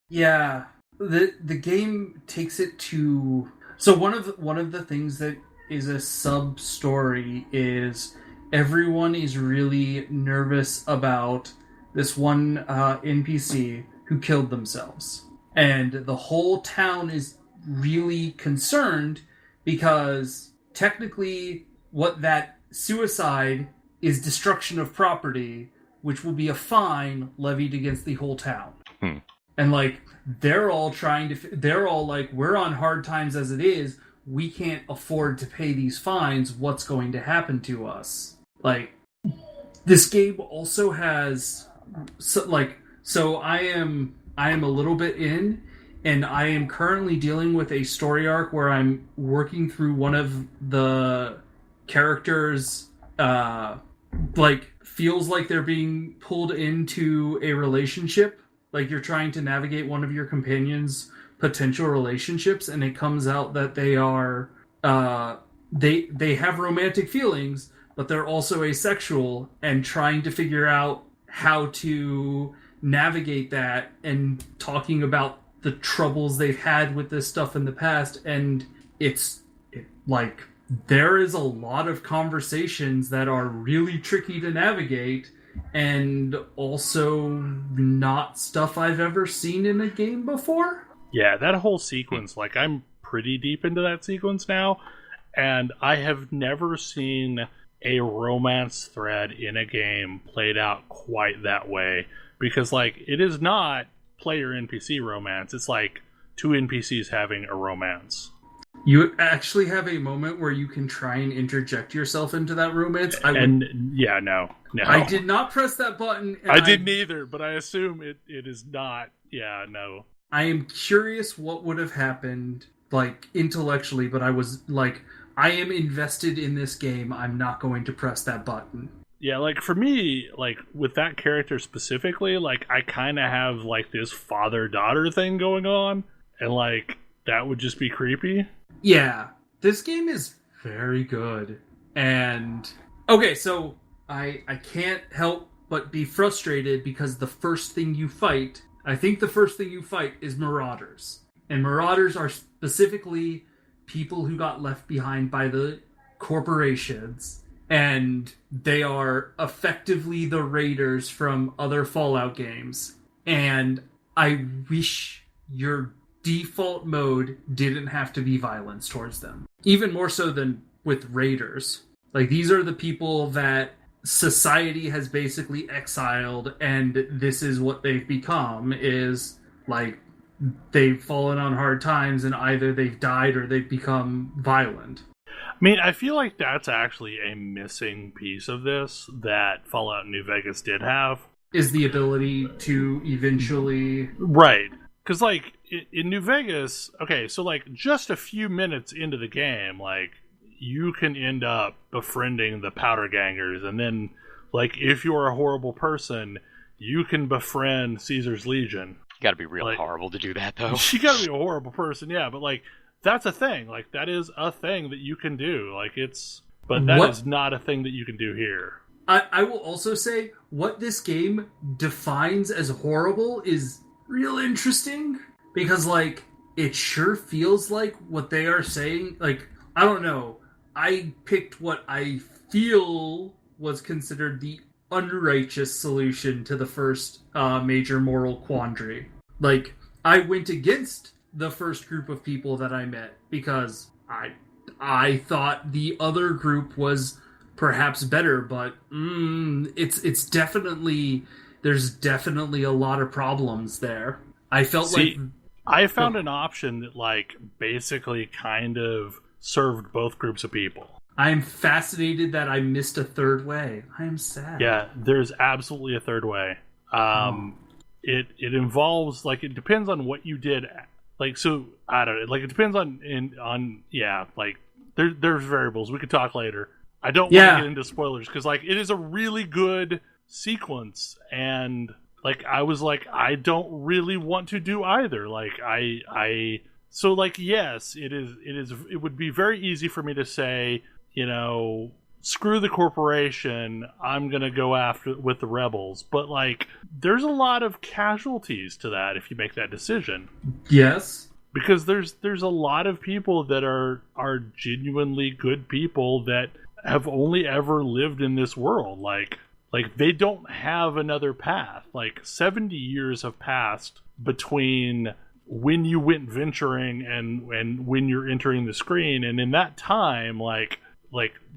Yeah, the game takes it to. So one of the things that is a sub story is everyone is really nervous about this one NPC who killed themselves, and the whole town is really concerned because technically what that suicide is destruction of property, which will be a fine levied against the whole town. And like they're all like, we're on hard times as it is, we can't afford to pay these fines, what's going to happen to us? Like, this game also has so I am a little bit in, and I am currently dealing with a story arc where I'm working through one of the characters' like feels like they're being pulled into a relationship. Like you're trying to navigate one of your companions' potential relationships, and it comes out that they are they have romantic feelings, but they're also asexual, and trying to figure out how to navigate that, and talking about the troubles they've had with this stuff in the past. And like there is a lot of conversations that are really tricky to navigate, and also not stuff I've ever seen in a game before. Yeah, that whole sequence, like I'm pretty deep into that sequence now, and I have never seen a romance thread in a game played out quite that way. Because, like, it is not player NPC romance. It's like two NPCs having a romance. You actually have a moment where you can try and interject yourself into that romance. No. I did not press that button. And I didn't either, but I assume it is not. Yeah, no. I am curious what would have happened, like, intellectually, but I was like, I am invested in this game. I'm not going to press that button. Yeah, like, for me, like, with that character specifically, like, I kind of have, like, this father-daughter thing going on, and, like, that would just be creepy. Yeah, this game is very good. And, okay, so I can't help but be frustrated because the first thing you fight, I think the first thing you fight is Marauders. And Marauders are specifically people who got left behind by the corporations. And they are effectively the raiders from other Fallout games. And I wish your default mode didn't have to be violence towards them. Even more so than with raiders. Like, these are the people that society has basically exiled, and this is what they've become, is, like, they've fallen on hard times, and either they've died or they've become violent. I mean, I feel like that's actually a missing piece of this that Fallout New Vegas did have. Is the ability to eventually... Right. Because, like, in New Vegas, okay, so, like, just a few minutes into the game, like, you can end up befriending the Powder Gangers, and then, like, if you're a horrible person, you can befriend Caesar's Legion. You gotta be real horrible to do that, though. You gotta be a horrible person, yeah, but, like, that's a thing. Like, that is a thing that you can do. Like, it's... But that is not a thing that you can do here. I will also say, what this game defines as horrible is real interesting. Because, like, it sure feels like what they are saying... Like, I don't know. I picked what I feel was considered the unrighteous solution to the first major moral quandary. Like, I went against the first group of people that I met because I thought the other group was perhaps better, but it's definitely, there's definitely a lot of problems there. I felt I found an option that, like, basically kind of served both groups of people. I'm fascinated that I missed a third way. I am sad. Yeah, there's absolutely a third way. It involves, like, it depends on what you did. Like, so, I don't know. Like, it depends on like, there's variables. We could talk later. I don't want to get into spoilers, because, like, it is a really good sequence, and, like, I was like, I don't really want to do either. Like, so, like, yes, it would be very easy for me to say, you know, screw the corporation, I'm gonna go after with the rebels. But, like, there's a lot of casualties to that if you make that decision. Yes. Because there's a lot of people that are genuinely good people that have only ever lived in this world. Like they don't have another path. Like, 70 years have passed between when you went venturing and when you're entering the screen, and in that time, like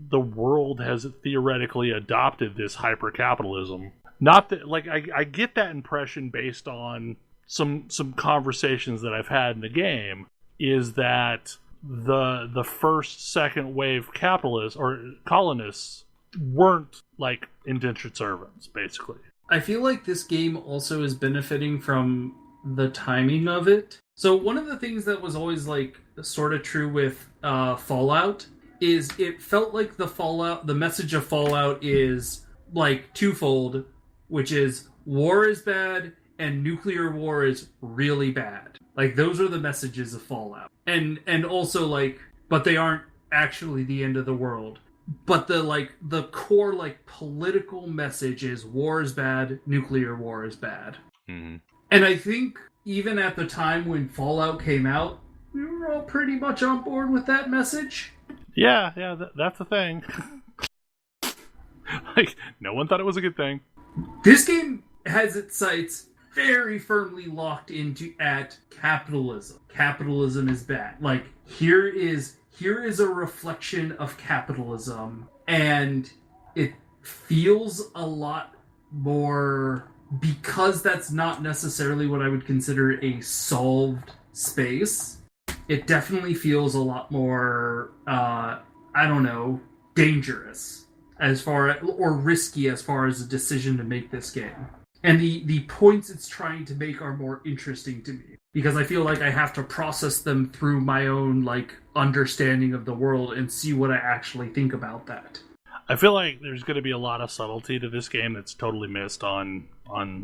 the world has theoretically adopted this hyper-capitalism. Not that, like, I get that impression based on some conversations that I've had in the game, is that the first, second wave capitalists or colonists weren't, like, indentured servants, basically. I feel like this game also is benefiting from the timing of it. So one of the things that was always, like, sort of true with Fallout is it felt like the message of Fallout is like twofold, which is war is bad and nuclear war is really bad. Like those are the messages of Fallout. And also like, but they aren't actually the end of the world. But the core like political message is war is bad, nuclear war is bad. Mm. And I think even at the time when Fallout came out, we were all pretty much on board with that message. Yeah, that's the thing. Like, no one thought it was a good thing. This game has its sights very firmly locked into at capitalism. Capitalism is bad. Like, here is a reflection of capitalism, and it feels a lot more, because that's not necessarily what I would consider a solved space. It definitely feels a lot more, dangerous or risky as far as a decision to make this game. And the points it's trying to make are more interesting to me, because I feel like I have to process them through my own like understanding of the world and see what I actually think about that. I feel like there's going to be a lot of subtlety to this game that's totally missed on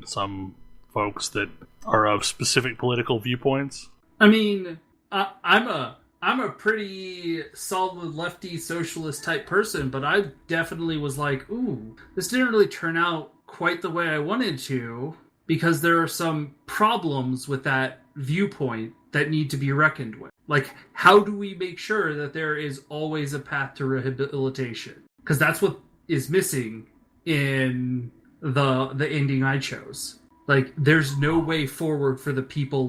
some folks that are of specific political viewpoints. I mean, I'm a pretty solid lefty socialist type person, but I definitely was like, ooh, this didn't really turn out quite the way I wanted to, because there are some problems with that viewpoint that need to be reckoned with. Like, how do we make sure that there is always a path to rehabilitation? Because that's what is missing in the ending I chose. Like, there's no way forward for the people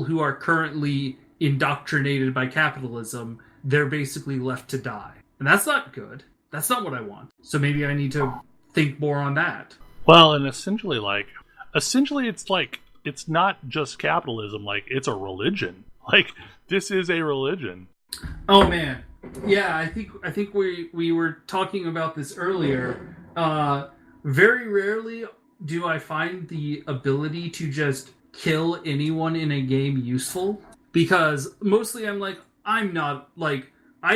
who are currently indoctrinated by capitalism. They're basically left to die. And that's not good. That's not what I want. So maybe I need to think more on that. Well, and essentially it's not just capitalism, like it's a religion. Like, this is a religion. Oh man. Yeah, I think we were talking about this earlier. Very rarely do I find the ability to just kill anyone in a game useful, because mostly I'm like, I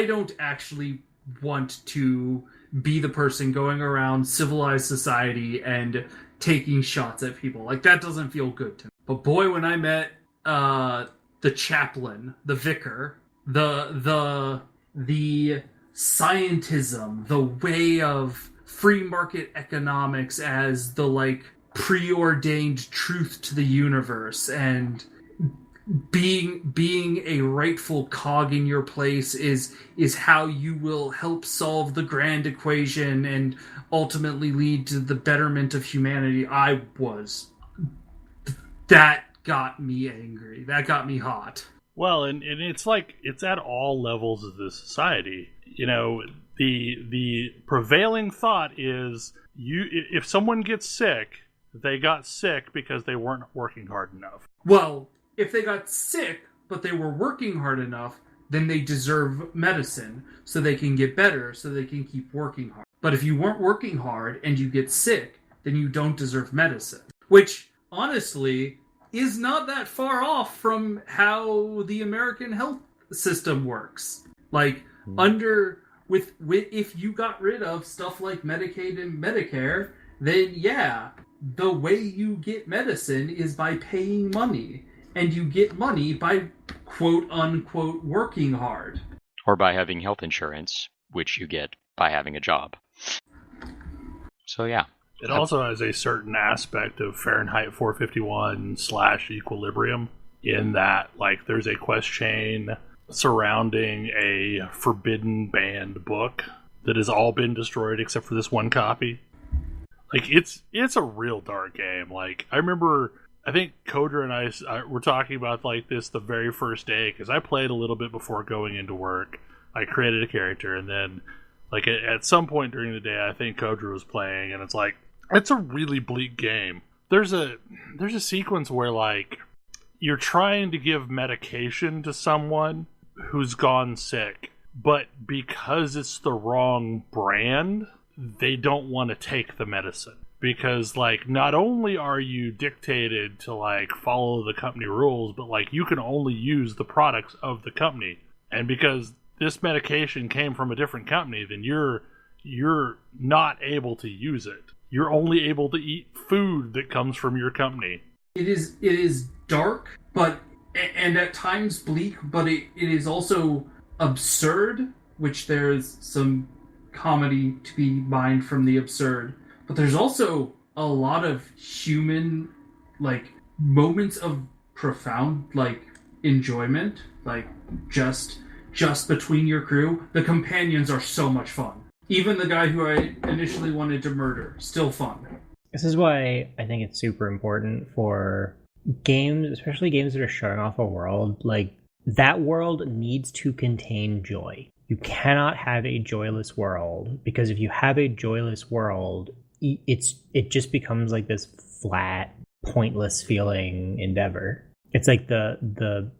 don't actually want to be the person going around civilized society and taking shots at people. Like, that doesn't feel good to me. But boy, when I met the chaplain, the vicar, the scientism, the way of free market economics as the like preordained truth to the universe, and being a rightful cog in your place is how you will help solve the grand equation and ultimately lead to the betterment of humanity. That got me angry. That got me hot. Well, and it's like, it's at all levels of the society. You know, the prevailing thought is, if someone gets sick, they got sick because they weren't working hard enough. Well, if they got sick, but they were working hard enough, then they deserve medicine so they can get better, so they can keep working hard. But if you weren't working hard and you get sick, then you don't deserve medicine. Which, honestly, is not that far off from how the American health system works. Like, if you got rid of stuff like Medicaid and Medicare, then yeah, the way you get medicine is by paying money. And you get money by quote-unquote working hard. Or by having health insurance, which you get by having a job. So yeah. It also has a certain aspect of Fahrenheit 451 / equilibrium, in that, like, there's a quest chain surrounding a forbidden banned book that has all been destroyed except for this one copy. Like, it's a real dark game. Like, I remember, I think Coder and I were talking about like this the very first day, because I played a little bit before going into work. I created a character, and then like at some point during the day, I think Coder was playing, and it's like, it's a really bleak game. There's a sequence where like you're trying to give medication to someone who's gone sick, but because it's the wrong brand, they don't want to take the medicine. Because, like, not only are you dictated to, like, follow the company rules, but, like, you can only use the products of the company. And because this medication came from a different company, then you're not able to use it. You're only able to eat food that comes from your company. It is dark, but and at times bleak, but it is also absurd, which there's some comedy to be mined from the absurd. But there's also a lot of human, like, moments of profound, like, enjoyment, like, just between your crew. The companions are so much fun. Even the guy who I initially wanted to murder, still fun. This is why I think it's super important for games, especially games that are showing off a world, like, that world needs to contain joy. You cannot have a joyless world, because if you have a joyless world, it just becomes like this flat, pointless feeling endeavor. It's like the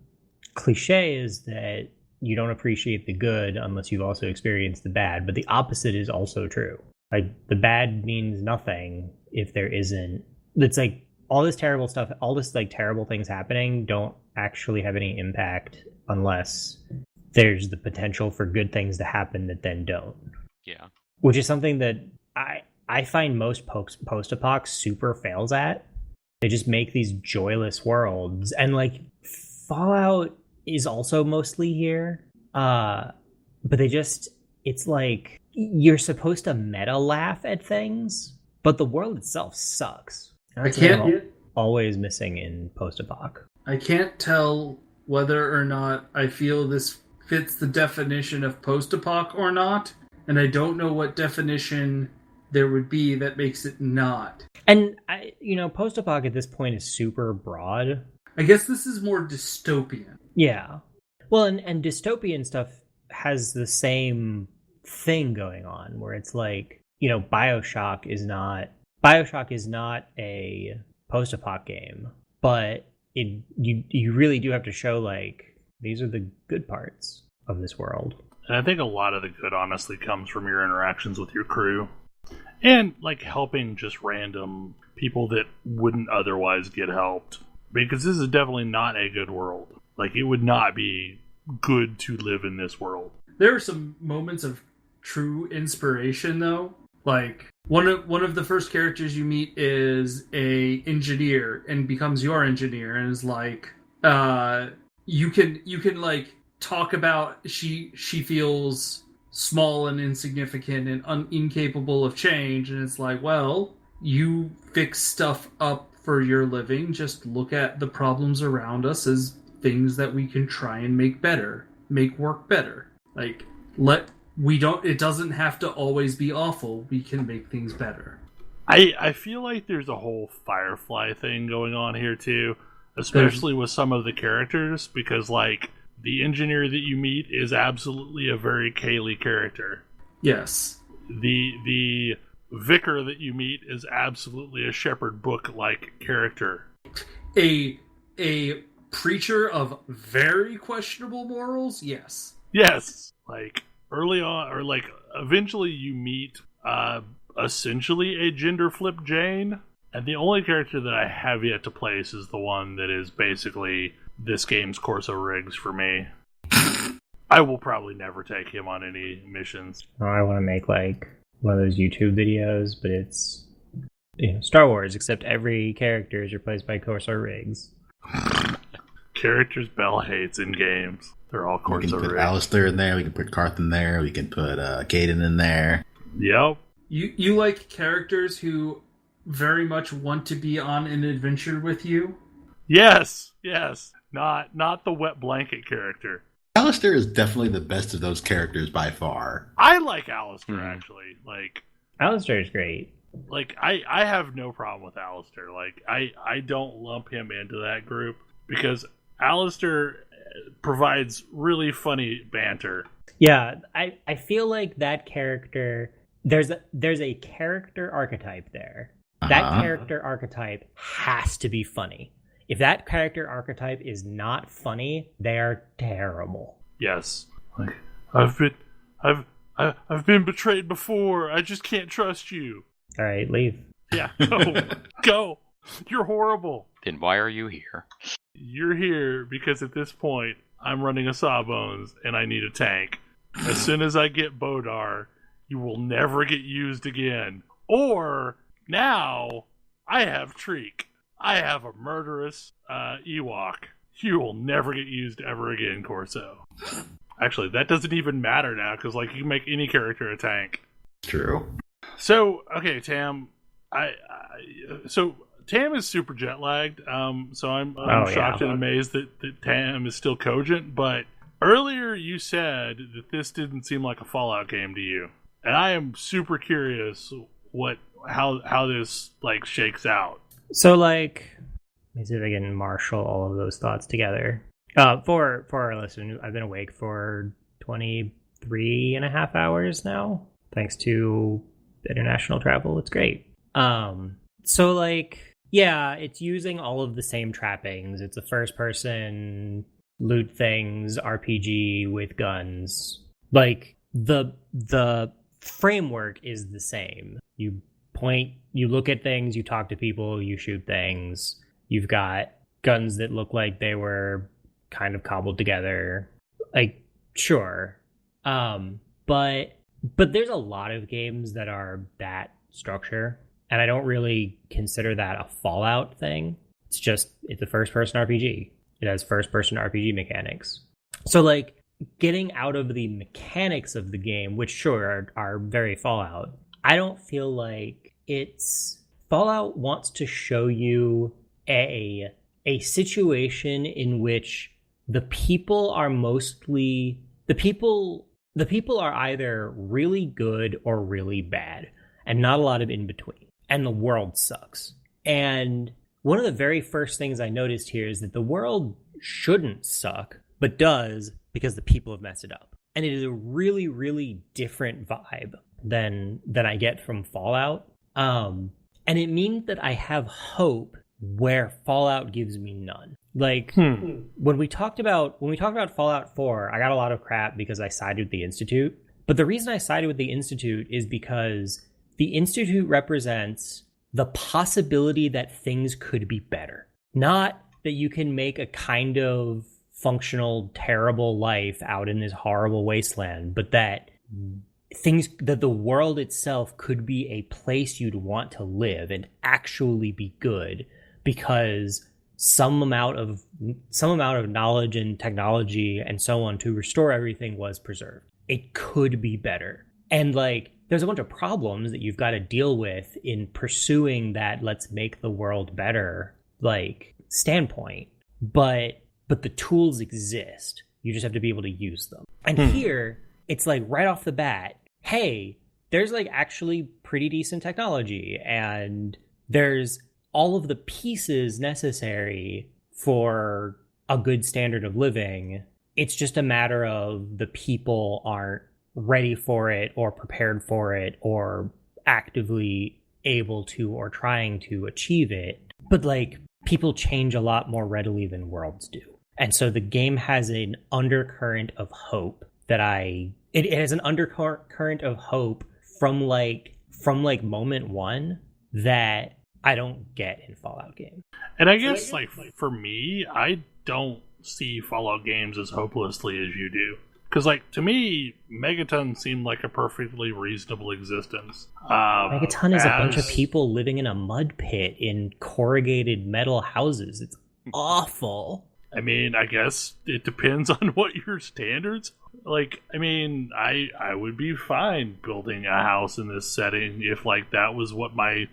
cliche is that you don't appreciate the good unless you've also experienced the bad, but the opposite is also true. Like, the bad means nothing if there isn't. It's like all this terrible stuff, all this like terrible things happening don't actually have any impact unless there's the potential for good things to happen that then don't. Yeah. Which is something that I find most post-apoc super fails at. They just make these joyless worlds, and like Fallout is also mostly here, but it's like you're supposed to meta laugh at things, but the world itself sucks. That's what I'm always missing in post-apoc. I can't tell whether or not I feel this fits the definition of post-apoc or not, and I don't know what definition there would be that makes it not. And post-apoc at this point is super broad. I guess this is more dystopian. Yeah. Well, and dystopian stuff has the same thing going on, where it's like, Bioshock is not a post-apoc game, but you really do have to show, like, these are the good parts of this world. And I think a lot of the good honestly comes from your interactions with your crew. And, like, helping just random people that wouldn't otherwise get helped. Because this is definitely not a good world. Like, it would not be good to live in this world. There are some moments of true inspiration, though. Like, one of the first characters you meet is a engineer and becomes your engineer, and is like, you can like talk about she feels small and insignificant and incapable of change, and it's like, well, you fix stuff up for your living. Just look at the problems around us as things that we can try and make better, make work better. Like, it doesn't have to always be awful. We can make things better. I feel like there's a whole Firefly thing going on here too, especially with some of the characters, because like the engineer that you meet is absolutely a very Kaylee character. Yes. The vicar that you meet is absolutely a Shepherd Book-like character. A preacher of very questionable morals? Yes. Yes. Like, early on, or like, eventually you meet essentially a gender flip Jane, and the only character that I have yet to place is the one that is basically this game's Corso Riggs for me. I will probably never take him on any missions. Oh, I want to make like one of those YouTube videos, but it's Star Wars, except every character is replaced by Corso Riggs. Characters Bell hates in games. They're all Corso Riggs. We can put Alistair in there, we can put Karth in there, we can put Caden in there. Yep. You like characters who very much want to be on an adventure with you? Yes. Not the wet blanket character. Alistair is definitely the best of those characters by far. I like Alistair, actually. Like, Alistair is great. Like, I have no problem with Alistair. Like, I don't lump him into that group because Alistair provides really funny banter. Yeah, I feel like that character, there's a character archetype there. That character archetype has to be funny. If that character archetype is not funny, they are terrible. Yes. Like, I've been betrayed before. I just can't trust you. All right, leave. Yeah, go. You're horrible. Then why are you here? You're here because at this point, I'm running a Sawbones and I need a tank. As soon as I get Bodar, you will never get used again. Or, now, I have Treek. I have a murderous Ewok. You will never get used ever again, Corso. Actually, that doesn't even matter now, because like you can make any character a tank. True. So, okay, Tam. So Tam is super jet lagged. So I'm shocked and amazed that Tam is still cogent. But earlier you said that this didn't seem like a Fallout game to you, and I am super curious how this like shakes out. So like, let me see if I can marshal all of those thoughts together. For our listeners, I've been awake for 23 and a half hours now, thanks to international travel. It's great. So like, yeah, it's using all of the same trappings. It's a first person loot things RPG with guns. Like the framework is the same. You look at things, you talk to people, you shoot things. You've got guns that look like they were kind of cobbled together. Like, sure. But there's a lot of games that are that structure, and I don't really consider that a Fallout thing. It's a first-person RPG. It has first-person RPG mechanics. So, like, getting out of the mechanics of the game, which, sure, are very Fallout, I don't feel like Fallout wants to show you a situation in which the people are either really good or really bad, and not a lot of in between. And the world sucks. And one of the very first things I noticed here is that the world shouldn't suck, but does because the people have messed it up. And it is a really, really different vibe than I get from Fallout. And it means that I have hope where Fallout gives me none. Like when we talked about Fallout 4, I got a lot of crap because I sided with the Institute. But the reason I sided with the Institute is because the Institute represents the possibility that things could be better. Not that you can make a kind of functional, terrible life out in this horrible wasteland, but that the world itself could be a place you'd want to live and actually be good, because some amount of knowledge and technology and so on to restore everything was preserved. It could be better. And like, there's a bunch of problems that you've got to deal with in pursuing that let's make the world better like standpoint. But the tools exist. You just have to be able to use them. And here, it's like right off the bat, hey, there's like actually pretty decent technology, and there's all of the pieces necessary for a good standard of living. It's just a matter of the people aren't ready for it or prepared for it or actively able to or trying to achieve it. But like, people change a lot more readily than worlds do. And so the game has an undercurrent of hope that it has an undercurrent of hope from moment one that I don't get in Fallout games. And I guess, like, for me, I don't see Fallout games as hopelessly as you do. Because, like, to me, Megaton seemed like a perfectly reasonable existence. Megaton is a bunch of people living in a mud pit in corrugated metal houses. It's awful. I mean, I guess it depends on what your standards. Like, I mean, I would be fine building a house in this setting if, like, that was what my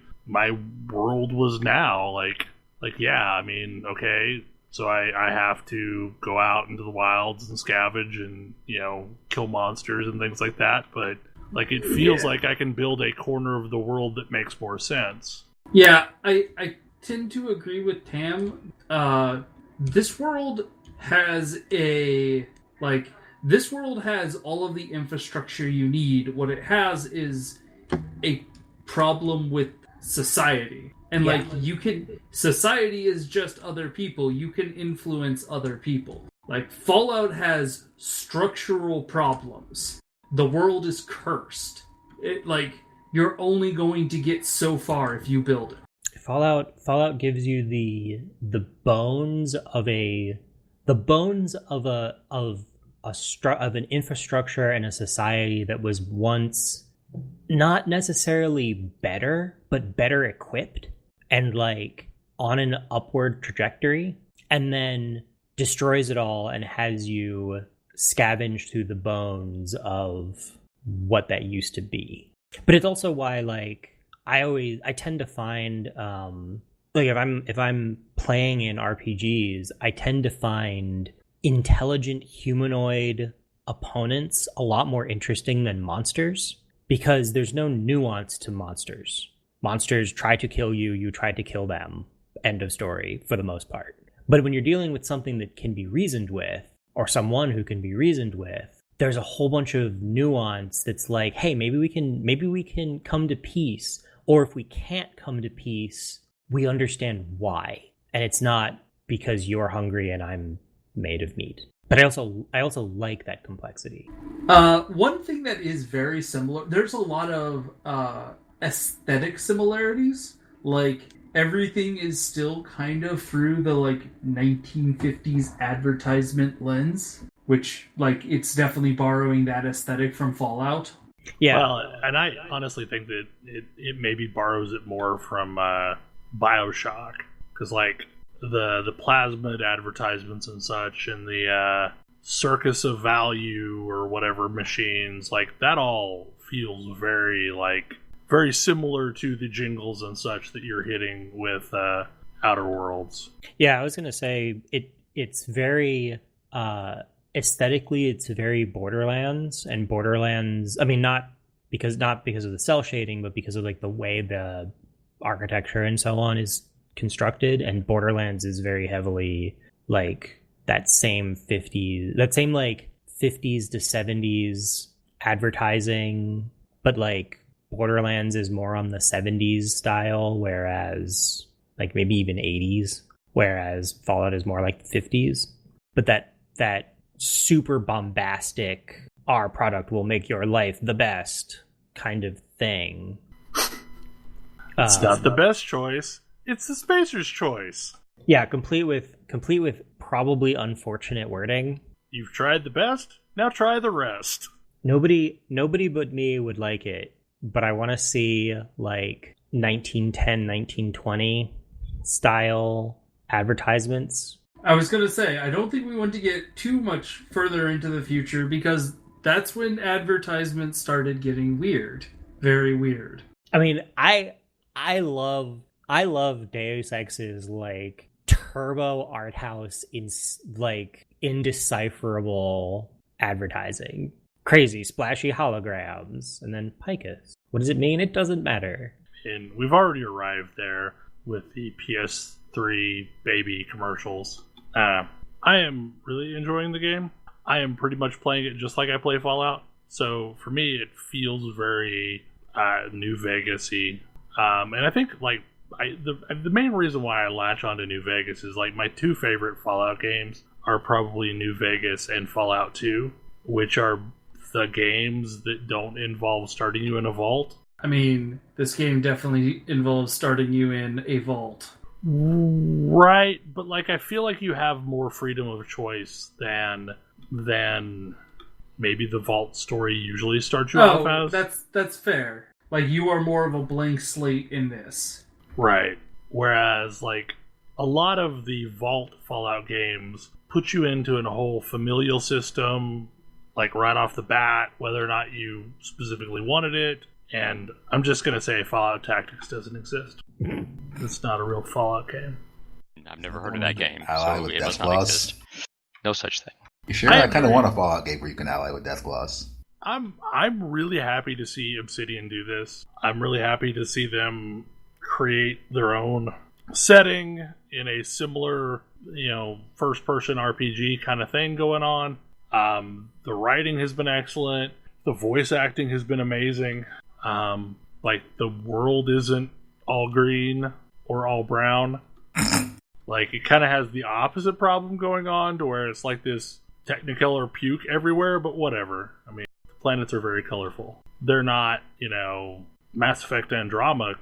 world was now. Like yeah, I mean, okay, so I have to go out into the wilds and scavenge and, you know, kill monsters and things like that, but like, it feels like I can build a corner of the world that makes more sense. Yeah, I tend to agree with Tam. This world has all of the infrastructure you need. What it has is a problem with society. And like, society is just other people. You can influence other people. Like, Fallout has structural problems. The world is cursed. You're only going to get so far if you build it. Fallout gives you the bones of of an infrastructure and a society that was once not necessarily better, but better equipped and like on an upward trajectory, and then destroys it all and has you scavenge through the bones of what that used to be. But it's also why like I tend to find like if I'm playing in RPGs, I tend to find intelligent humanoid opponents a lot more interesting than monsters, because there's no nuance to monsters. Monsters try to kill you, you try to kill them. End of story for the most part. But when you're dealing with something that can be reasoned with, or someone who can be reasoned with, there's a whole bunch of nuance that's like, hey, maybe we can come to peace. Or if we can't come to peace, we understand why. And it's not because you're hungry and I'm made of meat. But I also like that complexity. One thing that is very similar, there's a lot of aesthetic similarities. Like, everything is still kind of through the, like, 1950s advertisement lens, which, like, it's definitely borrowing that aesthetic from Fallout. Yeah. Well, and I honestly think that it maybe borrows it more from Bioshock, because, like, the plasmid advertisements and such, and the circus of value or whatever machines, like, that all feels very similar to the jingles and such that you're hitting with Outer Worlds. Yeah, I was gonna say it's very aesthetically, it's very Borderlands, and Borderlands, I mean, not because of the cell shading, but because of like the way the architecture and so on is constructed, and Borderlands is very heavily like that same like 50s to 70s advertising, but like Borderlands is more on the 70s style, whereas like maybe even 80s, whereas Fallout is more like the 50s. But that super bombastic, our product will make your life the best kind of thing. It's not the best choice. It's the spacer's choice. Yeah, complete with probably unfortunate wording. You've tried the best, now try the rest. Nobody but me would like it, but I want to see like 1910, 1920 style advertisements. I was going to say, I don't think we want to get too much further into the future, because that's when advertisements started getting weird. Very weird. I mean, I love Deus Ex's like turbo art house in like indecipherable advertising. Crazy splashy holograms, and then Picus. What does it mean? It doesn't matter. And we've already arrived there with the PS3 baby commercials. I am really enjoying the game. I am pretty much playing it just like I play Fallout. So for me, it feels very New Vegas-y. And I think like the main reason why I latch onto New Vegas is like my two favorite Fallout games are probably New Vegas and Fallout 2, which are the games that don't involve starting you in a vault. I mean, this game definitely involves starting you in a vault. Right, but like I feel like you have more freedom of choice than maybe the vault story usually starts you off as. That's fair. Like, you are more of a blank slate in this. Right. Whereas like a lot of the vault Fallout games put you into a whole familial system, like right off the bat, whether or not you specifically wanted it. And I'm just going to say Fallout Tactics doesn't exist. It's not a real Fallout game. I've never heard of that game, Ally so with it Death must not Gloss. exist. No such thing. You sure? I kind of want a Fallout game where you can ally with Death Gloss. I'm really happy to see Obsidian do this. I'm really happy to see them create their own setting in a similar, first-person RPG kind of thing going on. The writing has been excellent. The voice acting has been amazing. Like, the world isn't all green or all brown. Like, it kind of has the opposite problem going on, to where it's like this Technicolor puke everywhere, but whatever. I mean, the planets are very colorful. They're not, Mass Effect Andromeda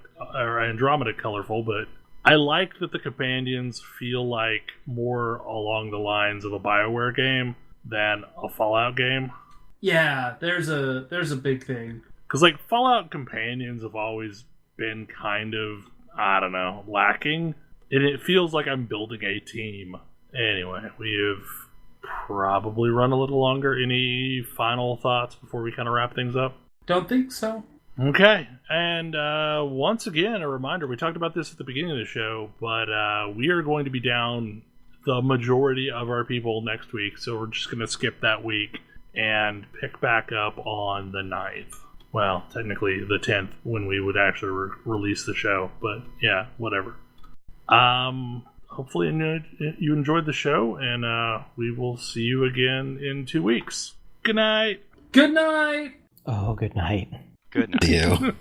colorful, but I like that the companions feel like more along the lines of a BioWare game than a Fallout game. Yeah, there's a big thing. Because, like, Fallout companions have always been kind of, I don't know, lacking. And it feels like I'm building a team. Anyway, we have probably run a little longer. Any final thoughts before we kind of wrap things up? Don't think so. Okay, and once again, a reminder, we talked about this at the beginning of the show, but we are going to be down the majority of our people next week, so we're just going to skip that week and pick back up on the 9th. Well, technically the 10th, when we would actually release the show, but yeah, whatever. Hopefully you enjoyed the show, and we will see you again in 2 weeks. Good night! Good night! Oh, good night. Good night. You.